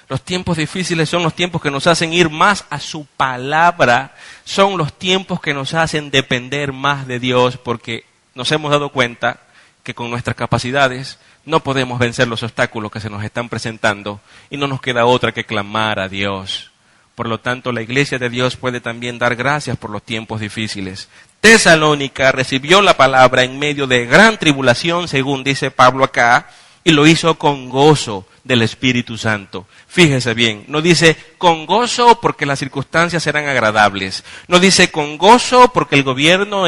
Los tiempos difíciles son los tiempos que nos hacen ir más a su palabra. Son los tiempos que nos hacen depender más de Dios, porque nos hemos dado cuenta que con nuestras capacidades no podemos vencer los obstáculos que se nos están presentando y no nos queda otra que clamar a Dios. Por lo tanto, la iglesia de Dios puede también dar gracias por los tiempos difíciles. Tesalónica recibió la palabra en medio de gran tribulación, según dice Pablo acá, y lo hizo con gozo. del Espíritu Santo. Fíjese bien, no dice con gozo porque las circunstancias eran agradables. No dice con gozo porque el gobierno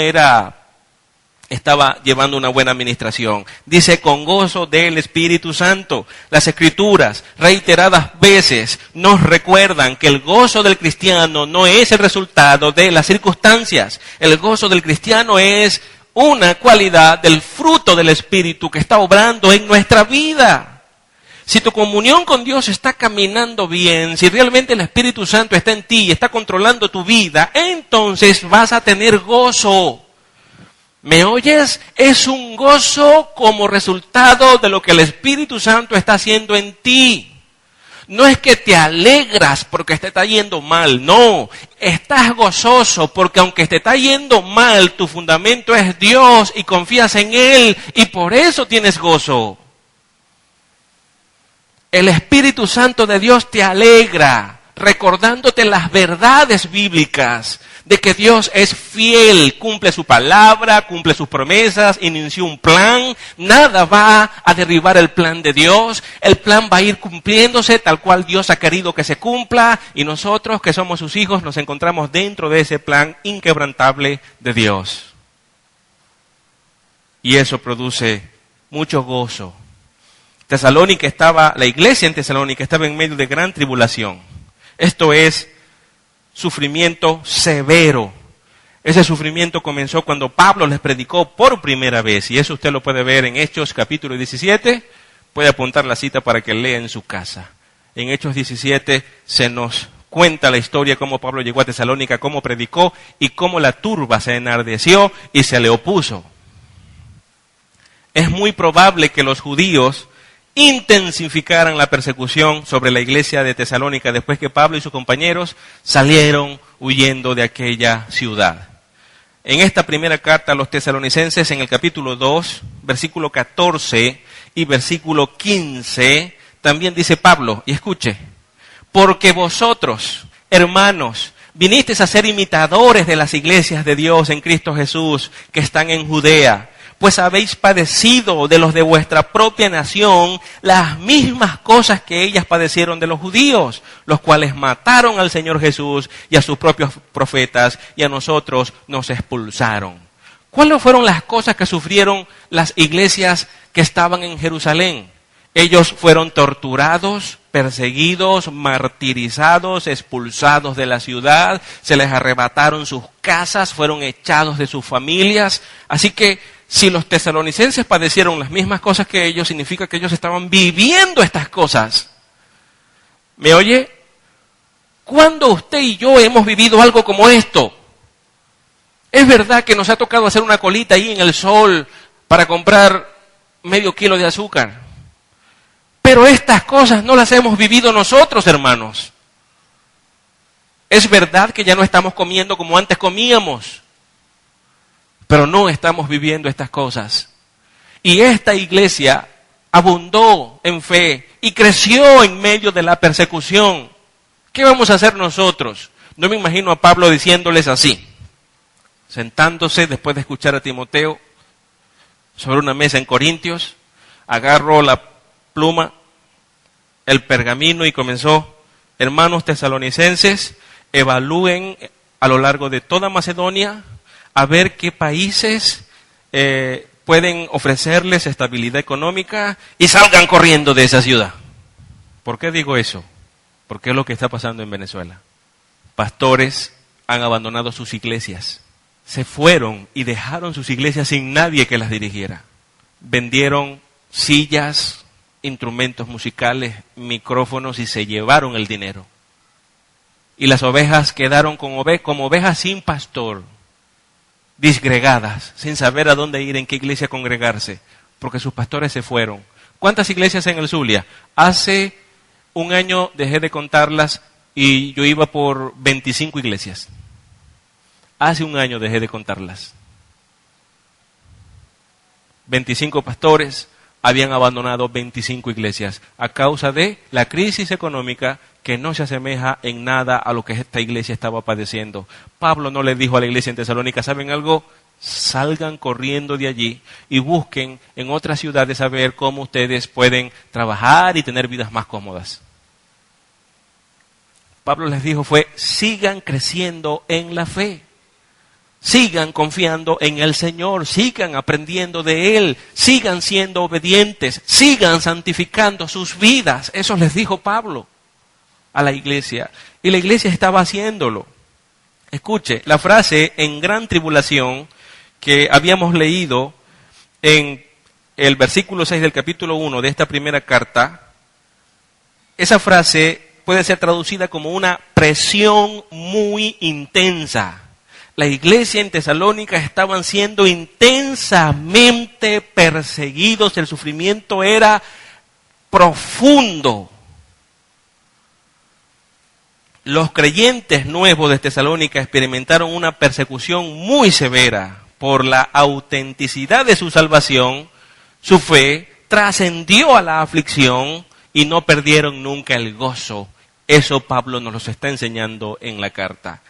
estaba llevando una buena administración. Dice con gozo del Espíritu Santo. Las Escrituras, reiteradas veces, nos recuerdan que el gozo del cristiano no es el resultado de las circunstancias. El gozo del cristiano es una cualidad del fruto del Espíritu que está obrando en nuestra vida. Si tu comunión con Dios está caminando bien, si realmente el Espíritu Santo está en ti y está controlando tu vida, entonces vas a tener gozo. ¿Me oyes? Es un gozo como resultado de lo que el Espíritu Santo está haciendo en ti. No es que te alegras porque te está yendo mal, no. Estás gozoso porque aunque te está yendo mal, tu fundamento es Dios y confías en Él y por eso tienes gozo. El Espíritu Santo de Dios te alegra, recordándote las verdades bíblicas de que Dios es fiel, cumple su palabra, cumple sus promesas, inició un plan, nada va a derribar el plan de Dios, el plan va a ir cumpliéndose tal cual Dios ha querido que se cumpla y nosotros que somos sus hijos nos encontramos dentro de ese plan inquebrantable de Dios. Y eso produce mucho gozo. La iglesia en Tesalónica estaba en medio de gran tribulación. Esto es sufrimiento severo. Ese sufrimiento comenzó cuando Pablo les predicó por primera vez. Y eso usted lo puede ver en Hechos capítulo 17. Puede apuntar la cita para que lea en su casa. En Hechos 17 se nos cuenta la historia cómo Pablo llegó a Tesalónica, cómo predicó y cómo la turba se enardeció y se le opuso. Es muy probable que los judíos intensificaran la persecución sobre la iglesia de Tesalónica después que Pablo y sus compañeros salieron huyendo de aquella ciudad. En esta primera carta a los tesalonicenses, en el capítulo 2, versículo 14 y versículo 15, también dice Pablo, y escuche, porque vosotros, hermanos, vinisteis a ser imitadores de las iglesias de Dios en Cristo Jesús que están en Judea, pues habéis padecido de los de vuestra propia nación las mismas cosas que ellas padecieron de los judíos, los cuales mataron al Señor Jesús y a sus propios profetas y a nosotros nos expulsaron. ¿Cuáles fueron las cosas que sufrieron las iglesias que estaban en Jerusalén? Ellos fueron torturados, perseguidos, martirizados, expulsados de la ciudad, se les arrebataron sus casas, fueron echados de sus familias. Así que si los tesalonicenses padecieron las mismas cosas que ellos, significa que ellos estaban viviendo estas cosas. ¿Me oye? ¿Cuándo usted y yo hemos vivido algo como esto? Es verdad que nos ha tocado hacer una colita ahí en el sol para comprar medio kilo de azúcar. Pero estas cosas no las hemos vivido nosotros, hermanos. Es verdad que ya no estamos comiendo como antes comíamos. Pero no estamos viviendo estas cosas. Y esta iglesia abundó en fe y creció en medio de la persecución. ¿Qué vamos a hacer nosotros? No me imagino a Pablo diciéndoles así, sentándose después de escuchar a Timoteo sobre una mesa en Corintios, agarró la pluma, el pergamino y comenzó, hermanos tesalonicenses, evalúen a lo largo de toda Macedonia, a ver qué países pueden ofrecerles estabilidad económica y salgan corriendo de esa ciudad. ¿Por qué digo eso? Porque es lo que está pasando en Venezuela. Pastores han abandonado sus iglesias, se fueron y dejaron sus iglesias sin nadie que las dirigiera. Vendieron sillas, instrumentos musicales, micrófonos y se llevaron el dinero. Y las ovejas quedaron como ovejas sin pastor, disgregadas, sin saber a dónde ir, en qué iglesia congregarse, porque sus pastores se fueron. ¿Cuántas iglesias en el Zulia? Hace un año dejé de contarlas y yo iba por 25 iglesias. Hace un año dejé de contarlas. 25 pastores habían abandonado 25 iglesias a causa de la crisis económica que no se asemeja en nada a lo que esta iglesia estaba padeciendo. Pablo no le dijo a la iglesia en Tesalónica, ¿saben algo? salgan corriendo de allí y busquen en otras ciudades a ver cómo ustedes pueden trabajar y tener vidas más cómodas. Pablo les dijo sigan creciendo en la fe. Sigan confiando en el Señor, sigan aprendiendo de Él, sigan siendo obedientes, sigan santificando sus vidas. Eso les dijo Pablo a la iglesia. Y la iglesia estaba haciéndolo. Escuche, la frase en gran tribulación que habíamos leído en el versículo 6 del capítulo 1 de esta primera carta, esa frase puede ser traducida como una presión muy intensa. La iglesia en Tesalónica estaban siendo intensamente perseguidos, el sufrimiento era profundo. Los creyentes nuevos de Tesalónica experimentaron una persecución muy severa por la autenticidad de su salvación. Su fe trascendió a la aflicción y no perdieron nunca el gozo. Eso Pablo nos lo está enseñando en la carta.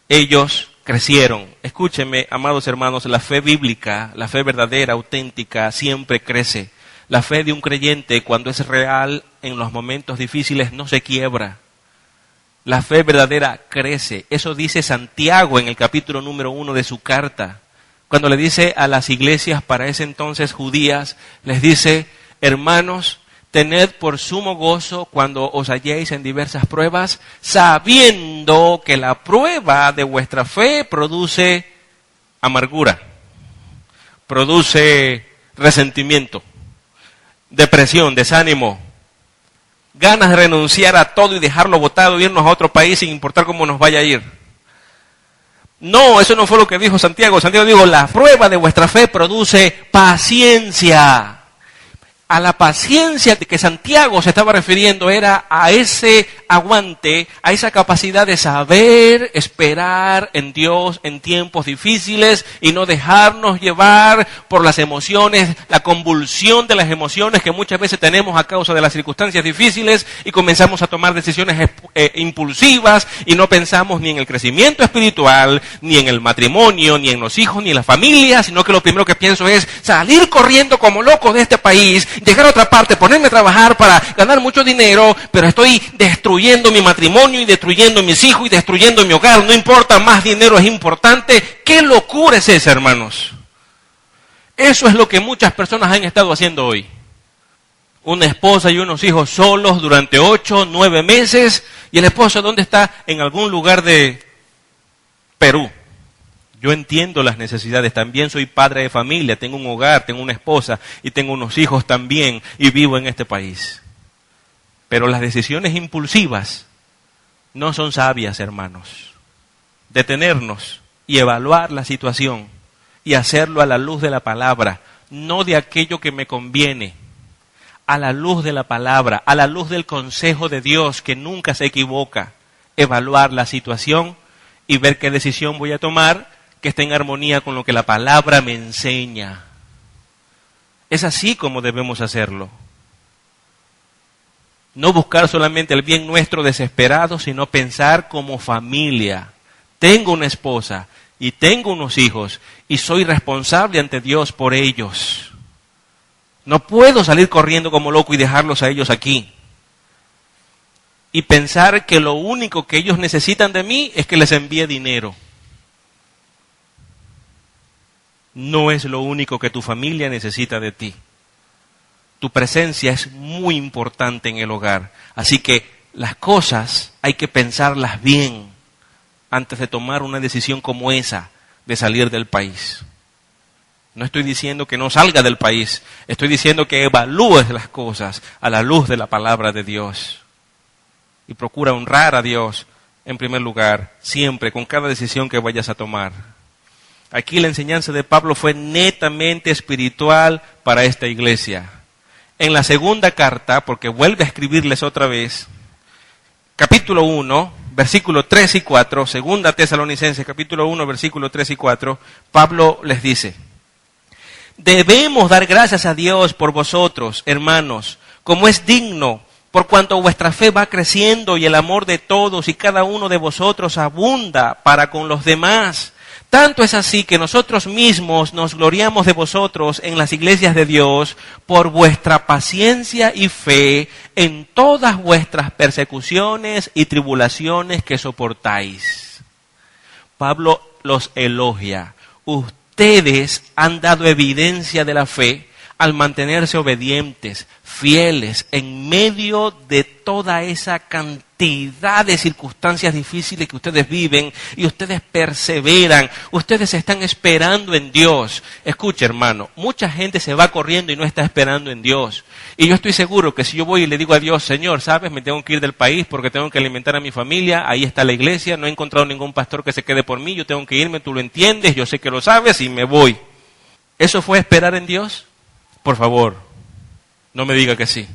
Ellos crecieron. Escúchenme, amados hermanos, la fe bíblica, la fe verdadera, auténtica, siempre crece. La fe de un creyente, cuando es real en los momentos difíciles, no se quiebra. La fe verdadera crece. Eso dice Santiago en el capítulo número 1 de su carta. Cuando le dice a las iglesias para ese entonces judías, les dice, hermanos, tened por sumo gozo cuando os halléis en diversas pruebas, sabiendo que la prueba de vuestra fe produce amargura, produce resentimiento, depresión, desánimo, ganas de renunciar a todo y dejarlo botado, irnos a otro país sin importar cómo nos vaya a ir. No, eso no fue lo que dijo Santiago. Santiago dijo, la prueba de vuestra fe produce paciencia. A la paciencia de que Santiago se estaba refiriendo era a ese aguante, a esa capacidad de saber esperar en Dios en tiempos difíciles y no dejarnos llevar por las emociones, la convulsión de las emociones que muchas veces tenemos a causa de las circunstancias difíciles y comenzamos a tomar decisiones impulsivas y no pensamos ni en el crecimiento espiritual, ni en el matrimonio, ni en los hijos, ni en la familia, sino que lo primero que pienso es salir corriendo como loco de este país, llegar a otra parte, ponerme a trabajar para ganar mucho dinero, pero estoy destruyendo mi matrimonio y destruyendo mis hijos y destruyendo mi hogar. No importa, más dinero es importante. ¿Qué locura es esa, hermanos? Eso es lo que muchas personas han estado haciendo hoy. Una esposa y unos hijos solos durante 8, 9 meses. ¿Y el esposo dónde está? En algún lugar de Perú. Yo entiendo las necesidades, también soy padre de familia, tengo un hogar, tengo una esposa y tengo unos hijos también y vivo en este país. Pero las decisiones impulsivas no son sabias, hermanos. Detenernos y evaluar la situación y hacerlo a la luz de la palabra, no de aquello que me conviene, a la luz de la palabra, a la luz del consejo de Dios que nunca se equivoca. Evaluar la situación y ver qué decisión voy a tomar que esté en armonía con lo que la palabra me enseña. Es así como debemos hacerlo. No buscar solamente el bien nuestro desesperado, sino pensar como familia. Tengo una esposa y tengo unos hijos y soy responsable ante Dios por ellos. No puedo salir corriendo como loco y dejarlos a ellos aquí. Y pensar que lo único que ellos necesitan de mí es que les envíe dinero. No es lo único que tu familia necesita de ti. Tu presencia es muy importante en el hogar. Así que las cosas hay que pensarlas bien antes de tomar una decisión como esa de salir del país. No estoy diciendo que no salga del país. Estoy diciendo que evalúes las cosas a la luz de la palabra de Dios. Y procura honrar a Dios en primer lugar, siempre, con cada decisión que vayas a tomar. Aquí la enseñanza de Pablo fue netamente espiritual para esta iglesia. En la segunda carta, porque vuelve a escribirles otra vez, capítulo 1, versículo 3 y 4, segunda Tesalonicenses, capítulo 1, versículo 3 y 4, Pablo les dice, debemos dar gracias a Dios por vosotros, hermanos, como es digno, por cuanto vuestra fe va creciendo y el amor de todos y cada uno de vosotros abunda para con los demás. Tanto es así que nosotros mismos nos gloriamos de vosotros en las iglesias de Dios por vuestra paciencia y fe en todas vuestras persecuciones y tribulaciones que soportáis. Pablo los elogia. Ustedes han dado evidencia de la fe al mantenerse obedientes, fieles, en medio de toda esa cantidad de circunstancias difíciles que ustedes viven, y ustedes perseveran, ustedes están esperando en Dios. Escucha, hermano, mucha gente se va corriendo y no está esperando en Dios. Y yo estoy seguro que si yo voy y le digo a Dios, Señor, ¿sabes? Me tengo que ir del país porque tengo que alimentar a mi familia, ahí está la iglesia, no he encontrado ningún pastor que se quede por mí, yo tengo que irme, tú lo entiendes, yo sé que lo sabes y me voy. ¿Eso fue esperar en Dios? Por favor, no me diga que sí.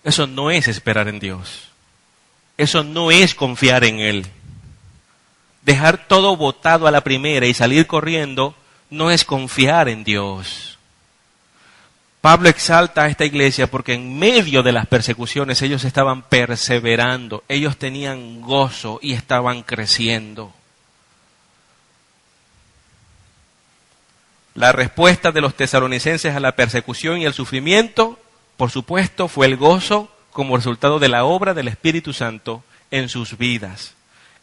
Eso no es esperar en Dios. Eso no es confiar en Él. Dejar todo botado a la primera y salir corriendo no es confiar en Dios. Pablo exalta a esta iglesia porque en medio de las persecuciones ellos estaban perseverando, ellos tenían gozo y estaban creciendo. La respuesta de los tesalonicenses a la persecución y el sufrimiento, por supuesto, fue el gozo como resultado de la obra del Espíritu Santo en sus vidas.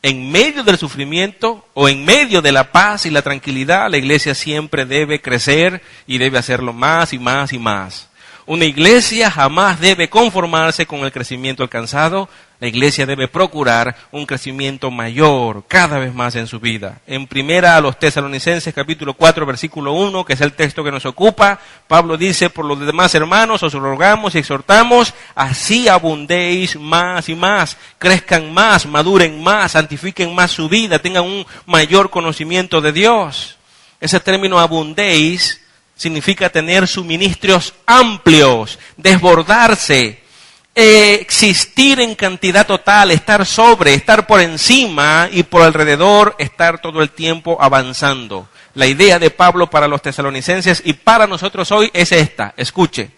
En medio del sufrimiento o en medio de la paz y la tranquilidad, la iglesia siempre debe crecer y debe hacerlo más y más y más. Una iglesia jamás debe conformarse con el crecimiento alcanzado. La iglesia debe procurar un crecimiento mayor cada vez más en su vida. En primera a los Tesalonicenses capítulo 4 versículo 1, que es el texto que nos ocupa, Pablo dice: por los demás hermanos os rogamos y exhortamos, así abundéis más y más, crezcan más, maduren más, santifiquen más su vida, tengan un mayor conocimiento de Dios. Ese término abundéis significa tener suministros amplios, desbordarse, existir en cantidad total, estar sobre, estar por encima y por alrededor, estar todo el tiempo avanzando. La idea de Pablo para los tesalonicenses y para nosotros hoy es esta, escuche: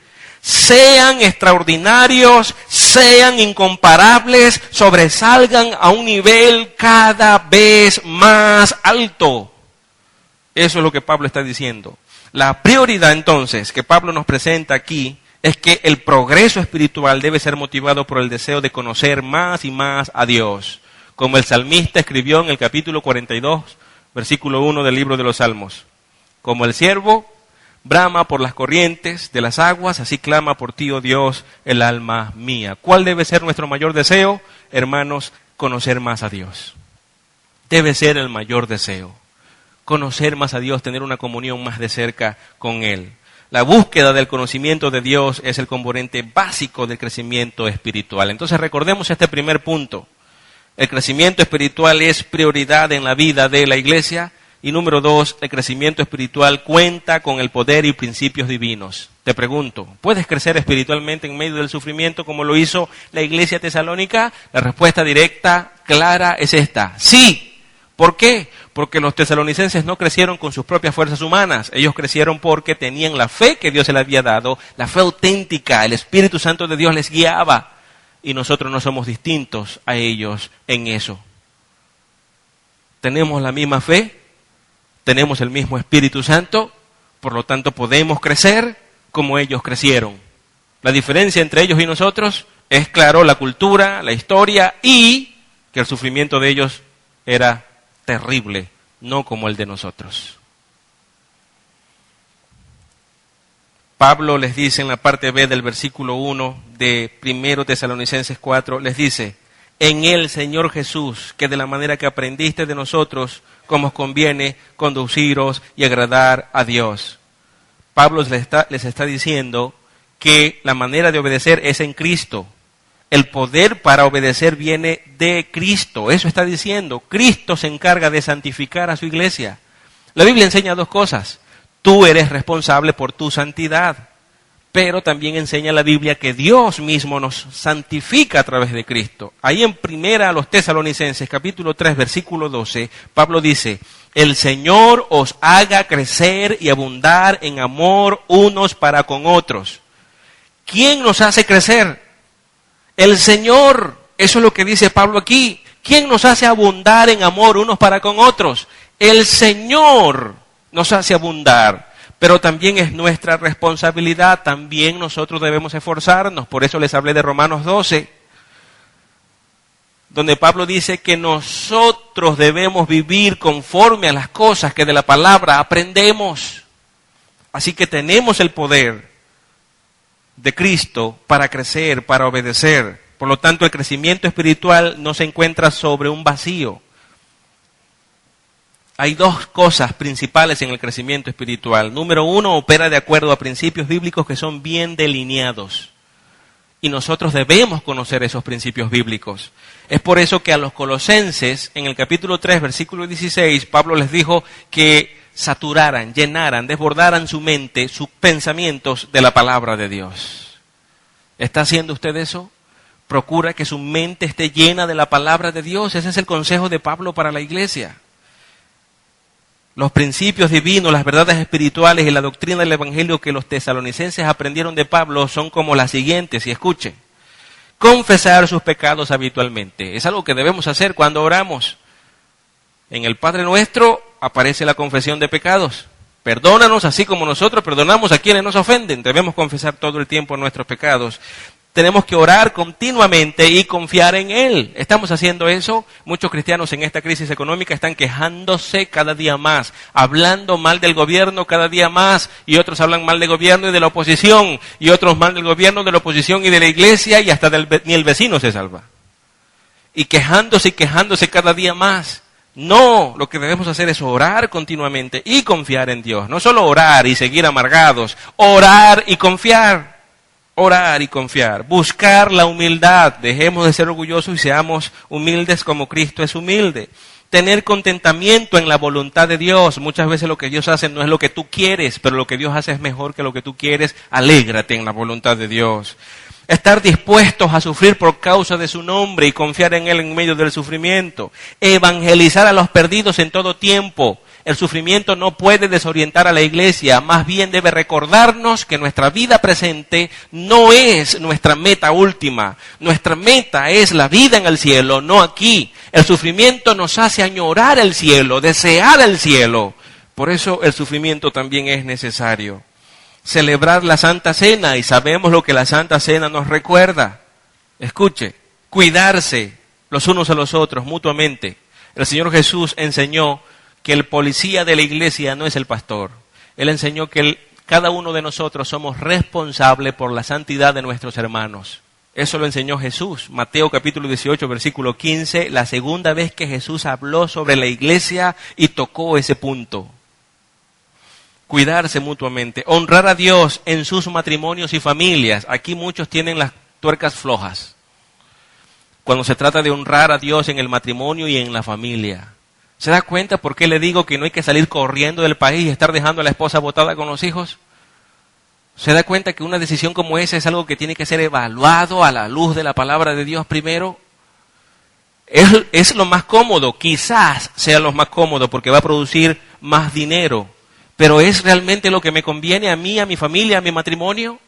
sean extraordinarios, sean incomparables, sobresalgan a un nivel cada vez más alto. Eso es lo que Pablo está diciendo. La prioridad entonces que Pablo nos presenta aquí es que el progreso espiritual debe ser motivado por el deseo de conocer más y más a Dios, como el salmista escribió en el capítulo 42, versículo 1 del libro de los Salmos. Como el ciervo brama por las corrientes de las aguas, así clama por ti, oh Dios, el alma mía. ¿Cuál debe ser nuestro mayor deseo? Hermanos, conocer más a Dios. Debe ser el mayor deseo. Conocer más a Dios, tener una comunión más de cerca con Él. La búsqueda del conocimiento de Dios es el componente básico del crecimiento espiritual. Entonces recordemos este primer punto. El crecimiento espiritual es prioridad en la vida de la iglesia. Y número 2, el crecimiento espiritual cuenta con el poder y principios divinos. Te pregunto, ¿puedes crecer espiritualmente en medio del sufrimiento como lo hizo la iglesia tesalónica? La respuesta directa, clara, es esta: sí. ¿Por qué? Porque los tesalonicenses no crecieron con sus propias fuerzas humanas. Ellos crecieron porque tenían la fe que Dios les había dado, la fe auténtica. El Espíritu Santo de Dios les guiaba. Y nosotros no somos distintos a ellos en eso. Tenemos la misma fe, tenemos el mismo Espíritu Santo, por lo tanto podemos crecer como ellos crecieron. La diferencia entre ellos y nosotros es, claro, la cultura, la historia, y que el sufrimiento de ellos era terrible, no como el de nosotros. Pablo les dice en la parte B del versículo 1 de 1 Tesalonicenses 4, les dice: en el Señor Jesús, que de la manera que aprendiste de nosotros, como os conviene conduciros y agradar a Dios. Pablo les está diciendo que la manera de obedecer es en Cristo. El poder para obedecer viene de Cristo. Eso está diciendo. Cristo se encarga de santificar a su iglesia. La Biblia enseña dos cosas. Tú eres responsable por tu santidad. Pero también enseña la Biblia que Dios mismo nos santifica a través de Cristo. Ahí en primera a los Tesalonicenses, capítulo 3, versículo 12, Pablo dice: el Señor os haga crecer y abundar en amor unos para con otros. ¿Quién nos hace crecer? El Señor. Eso es lo que dice Pablo aquí. ¿Quién nos hace abundar en amor unos para con otros? El Señor nos hace abundar, pero también es nuestra responsabilidad, también nosotros debemos esforzarnos. Por eso les hablé de Romanos 12, donde Pablo dice que nosotros debemos vivir conforme a las cosas que de la palabra aprendemos. Así que tenemos el poder de Cristo para crecer, para obedecer. Por lo tanto, el crecimiento espiritual no se encuentra sobre un vacío. Hay dos cosas principales en el crecimiento espiritual. Número uno, opera de acuerdo a principios bíblicos que son bien delineados. Y nosotros debemos conocer esos principios bíblicos. Es por eso que a los colosenses, en el capítulo 3, versículo 16, Pablo les dijo que saturaran, llenaran, desbordaran su mente, sus pensamientos de la palabra de Dios. ¿Está haciendo usted eso? Procura que su mente esté llena de la palabra de Dios. Ese es el consejo de Pablo para la iglesia. Los principios divinos, las verdades espirituales y la doctrina del evangelio que los tesalonicenses aprendieron de Pablo son como las siguientes, y escuchen. Confesar sus pecados habitualmente. Es algo que debemos hacer cuando oramos. En el Padre Nuestro aparece la confesión de pecados. Perdónanos así como nosotros perdonamos a quienes nos ofenden. Debemos confesar todo el tiempo nuestros pecados. Tenemos que orar continuamente y confiar en Él. ¿Estamos haciendo eso? Muchos cristianos en esta crisis económica están quejándose cada día más, hablando mal del gobierno cada día más, y otros hablan mal del gobierno y de la oposición, y otros mal del gobierno, de la oposición y de la iglesia, y hasta ni el vecino se salva. Y quejándose cada día más. No, lo que debemos hacer es orar continuamente y confiar en Dios. No solo orar y seguir amargados, orar y confiar. Orar y confiar, buscar la humildad, dejemos de ser orgullosos y seamos humildes como Cristo es humilde. Tener contentamiento en la voluntad de Dios. Muchas veces lo que Dios hace no es lo que tú quieres, pero lo que Dios hace es mejor que lo que tú quieres. Alégrate en la voluntad de Dios. Estar dispuestos a sufrir por causa de su nombre y confiar en Él en medio del sufrimiento. Evangelizar a los perdidos en todo tiempo. El sufrimiento no puede desorientar a la iglesia, más bien debe recordarnos que nuestra vida presente no es nuestra meta última. Nuestra meta es la vida en el cielo, no aquí. El sufrimiento nos hace añorar el cielo, desear el cielo. Por eso el sufrimiento también es necesario. Celebrar la Santa Cena, y sabemos lo que la Santa Cena nos recuerda. Escuche, cuidarse los unos a los otros mutuamente. El Señor Jesús enseñó que el policía de la iglesia no es el pastor. Él enseñó que cada uno de nosotros somos responsables por la santidad de nuestros hermanos. Eso lo enseñó Jesús. Mateo capítulo 18, versículo 15, la segunda vez que Jesús habló sobre la iglesia y tocó ese punto. Cuidarse mutuamente, honrar a Dios en sus matrimonios y familias. Aquí muchos tienen las tuercas flojas cuando se trata de honrar a Dios en el matrimonio y en la familia. ¿Se da cuenta por qué le digo que no hay que salir corriendo del país y estar dejando a la esposa botada con los hijos? ¿Se da cuenta que una decisión como esa es algo que tiene que ser evaluado a la luz de la palabra de Dios primero? Es lo más cómodo, quizás sea lo más cómodo porque va a producir más dinero, pero ¿es realmente lo que me conviene a mí, a mi familia, a mi matrimonio?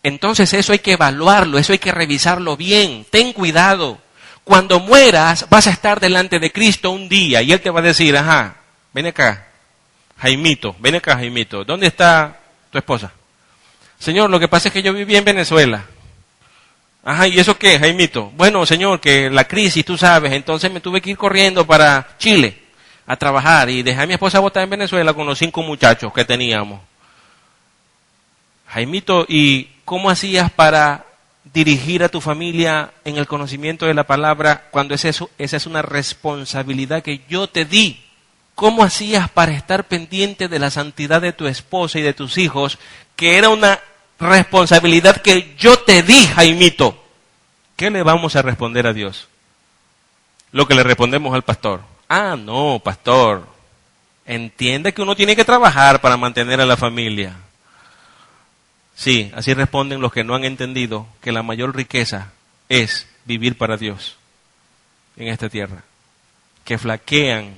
Entonces eso hay que evaluarlo, eso hay que revisarlo bien. Ten cuidado. Cuando mueras vas a estar delante de Cristo un día y Él te va a decir, ajá, ven acá, Jaimito, ¿dónde está tu esposa? Señor, lo que pasa es que yo viví en Venezuela. Ajá, ¿y eso qué, Jaimito? Bueno, Señor, que la crisis, tú sabes, entonces me tuve que ir corriendo para Chile a trabajar y dejé a mi esposa botada en Venezuela con los 5 muchachos que teníamos. Jaimito, ¿y cómo hacías para dirigir a tu familia en el conocimiento de la palabra cuando esa es una responsabilidad que yo te di? ¿Cómo hacías para estar pendiente de la santidad de tu esposa y de tus hijos, que era una responsabilidad que yo te di, Jaimito? ¿Qué le vamos a responder a Dios? Lo que le respondemos al pastor. Ah, no, pastor, entiende que uno tiene que trabajar para mantener a la familia. Sí, así responden los que no han entendido que la mayor riqueza es vivir para Dios en esta tierra. Que flaquean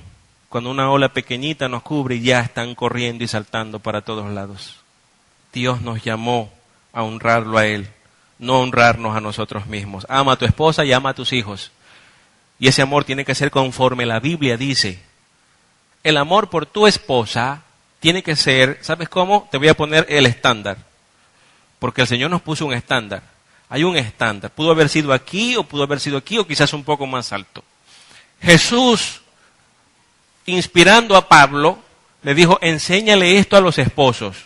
cuando una ola pequeñita nos cubre y ya están corriendo y saltando para todos lados. Dios nos llamó a honrarlo a Él, no honrarnos a nosotros mismos. Ama a tu esposa y ama a tus hijos. Y ese amor tiene que ser conforme la Biblia dice. el amor por tu esposa tiene que ser, ¿sabes cómo? Te voy a poner el estándar, porque el Señor nos puso un estándar. Hay un estándar, pudo haber sido aquí o pudo haber sido aquí o quizás un poco más alto. Jesús, inspirando a Pablo, le dijo, enséñale esto a los esposos.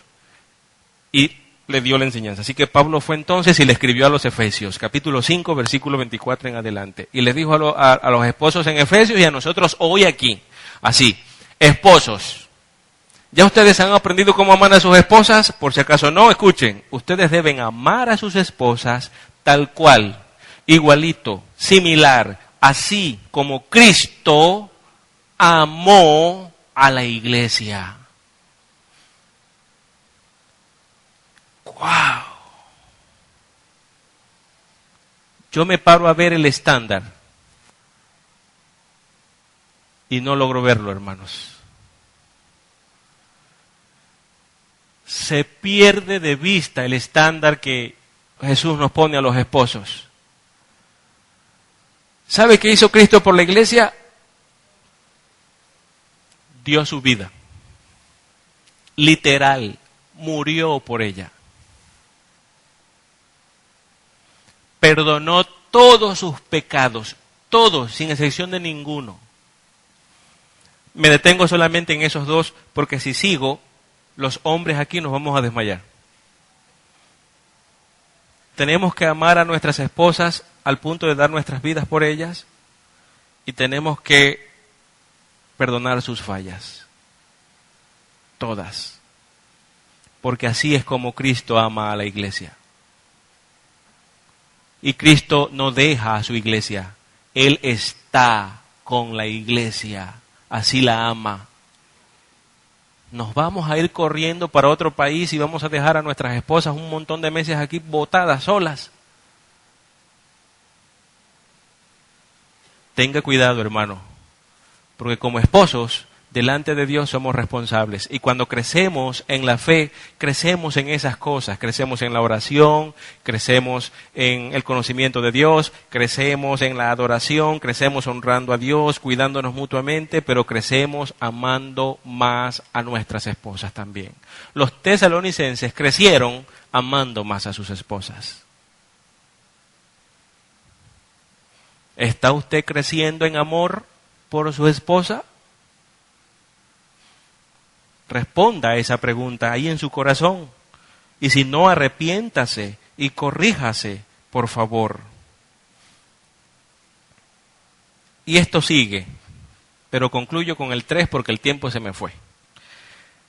Y le dio la enseñanza. Así que Pablo fue entonces y le escribió a los Efesios, capítulo 5, versículo 24 en adelante. Y les dijo a los esposos en Efesios y a nosotros hoy aquí. Así, esposos, ¿ya ustedes han aprendido cómo amar a sus esposas? Por si acaso no, escuchen, ustedes deben amar a sus esposas tal cual, igualito, similar, así como Cristo amó a la iglesia. ¡Wow! Yo me paro a ver el estándar y no logro verlo, hermanos. Se pierde de vista el estándar que Jesús nos pone a los esposos. ¿Sabe qué hizo Cristo por la iglesia? Dio su vida. Literal, murió por ella. Perdonó todos sus pecados, todos, sin excepción de ninguno. Me detengo solamente en esos dos, porque si sigo, los hombres aquí nos vamos a desmayar. Tenemos que amar a nuestras esposas al punto de dar nuestras vidas por ellas, y tenemos que perdonar sus fallas. Todas. Porque así es como Cristo ama a la iglesia. Y Cristo no deja a su iglesia. Él está con la iglesia. Así la ama. Nos vamos a ir corriendo para otro país y vamos a dejar a nuestras esposas un montón de meses aquí botadas, solas. Tenga cuidado, hermano. Porque como esposos, delante de Dios somos responsables. Y cuando crecemos en la fe, crecemos en esas cosas. Crecemos en la oración, crecemos en el conocimiento de Dios, crecemos en la adoración, crecemos honrando a Dios, cuidándonos mutuamente, pero crecemos amando más a nuestras esposas también. Los tesalonicenses crecieron amando más a sus esposas. ¿Está usted creciendo en amor por su esposa? Responda a esa pregunta ahí en su corazón. Y si no, arrepiéntase y corríjase, por favor. Y esto sigue, pero concluyo con el 3 porque el tiempo se me fue.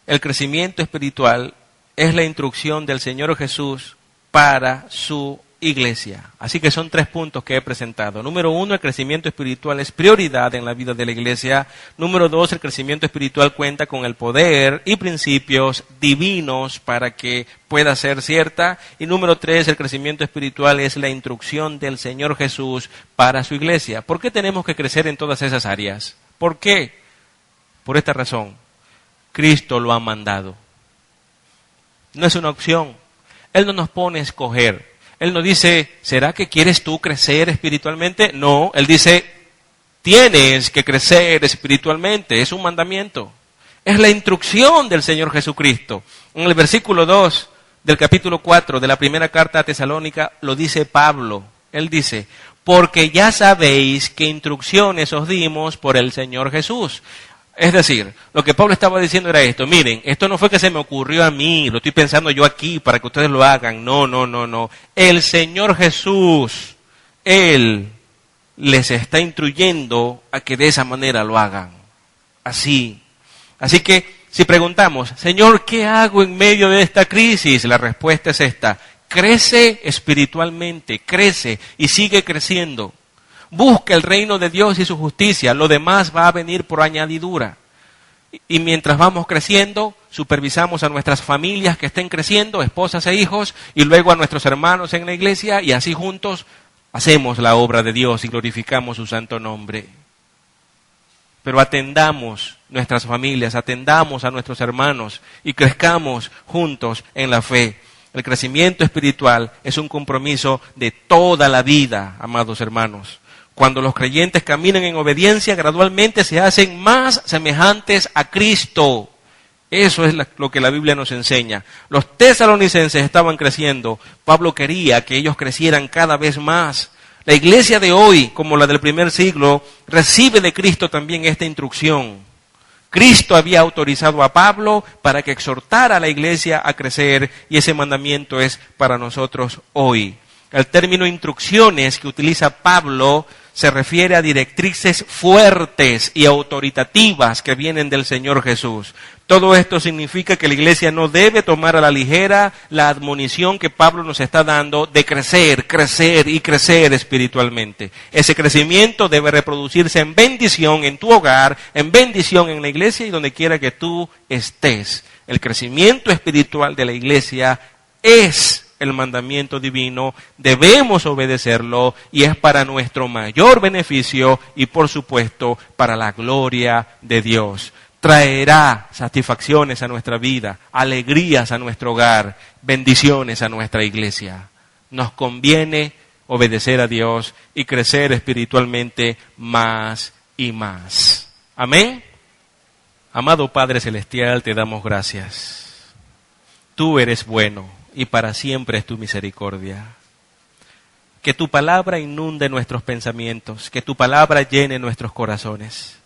El crecimiento espiritual es la instrucción del Señor Jesús para su iglesia. Así que son 3 puntos que he presentado. Número 1, el crecimiento espiritual es prioridad en la vida de la iglesia. Número 2, el crecimiento espiritual cuenta con el poder y principios divinos para que pueda ser cierta. Y número 3, el crecimiento espiritual es la instrucción del Señor Jesús para su iglesia. ¿Por qué tenemos que crecer en todas esas áreas? ¿Por qué? Por esta razón. Cristo lo ha mandado. No es una opción. Él no nos pone a escoger. Él no dice, ¿será que quieres tú crecer espiritualmente? No, Él dice, tienes que crecer espiritualmente, es un mandamiento. Es la instrucción del Señor Jesucristo. En el versículo 2 del capítulo 4 de la primera carta a Tesalónica lo dice Pablo. Él dice, porque ya sabéis qué instrucciones os dimos por el Señor Jesús. Es decir, lo que Pablo estaba diciendo era esto, miren, esto no fue que se me ocurrió a mí, lo estoy pensando yo aquí para que ustedes lo hagan, no. El Señor Jesús, Él les está instruyendo a que de esa manera lo hagan, así. Así que si preguntamos, Señor, ¿qué hago en medio de esta crisis? La respuesta es esta, crece espiritualmente, crece y sigue creciendo. Busca el reino de Dios y su justicia, lo demás va a venir por añadidura. Y mientras vamos creciendo, supervisamos a nuestras familias que estén creciendo, esposas e hijos, y luego a nuestros hermanos en la iglesia, y así juntos hacemos la obra de Dios y glorificamos su santo nombre. Pero atendamos nuestras familias, atendamos a nuestros hermanos y crezcamos juntos en la fe. El crecimiento espiritual es un compromiso de toda la vida, amados hermanos. Cuando los creyentes caminan en obediencia, gradualmente se hacen más semejantes a Cristo. Eso es lo que la Biblia nos enseña. Los tesalonicenses estaban creciendo. Pablo quería que ellos crecieran cada vez más. La iglesia de hoy, como la del primer siglo, recibe de Cristo también esta instrucción. Cristo había autorizado a Pablo para que exhortara a la iglesia a crecer, y ese mandamiento es para nosotros hoy. El término instrucciones que utiliza Pablo se refiere a directrices fuertes y autoritativas que vienen del Señor Jesús. Todo esto significa que la iglesia no debe tomar a la ligera la admonición que Pablo nos está dando de crecer, crecer y crecer espiritualmente. Ese crecimiento debe reproducirse en bendición en tu hogar, en bendición en la iglesia y donde quiera que tú estés. El crecimiento espiritual de la iglesia es el mandamiento divino, debemos obedecerlo y es para nuestro mayor beneficio y por supuesto para la gloria de Dios. Traerá satisfacciones a nuestra vida, alegrías a nuestro hogar, bendiciones a nuestra iglesia. Nos conviene obedecer a Dios y crecer espiritualmente más y más. Amén. Amado Padre Celestial, te damos gracias. Tú eres bueno y para siempre es tu misericordia. Que tu palabra inunde nuestros pensamientos, que tu palabra llene nuestros corazones.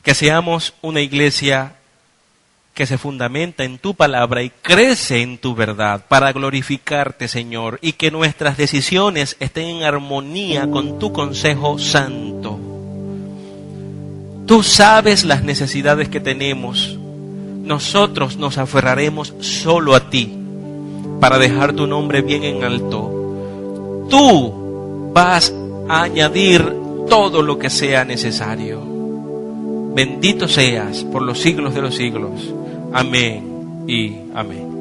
Que seamos una iglesia que se fundamenta en tu palabra y crece en tu verdad para glorificarte, Señor, y que nuestras decisiones estén en armonía con tu consejo santo. Tú sabes las necesidades que tenemos. Nosotros nos aferraremos solo a ti para dejar tu nombre bien en alto. Tú vas a añadir todo lo que sea necesario. Bendito seas por los siglos de los siglos. Amén y amén.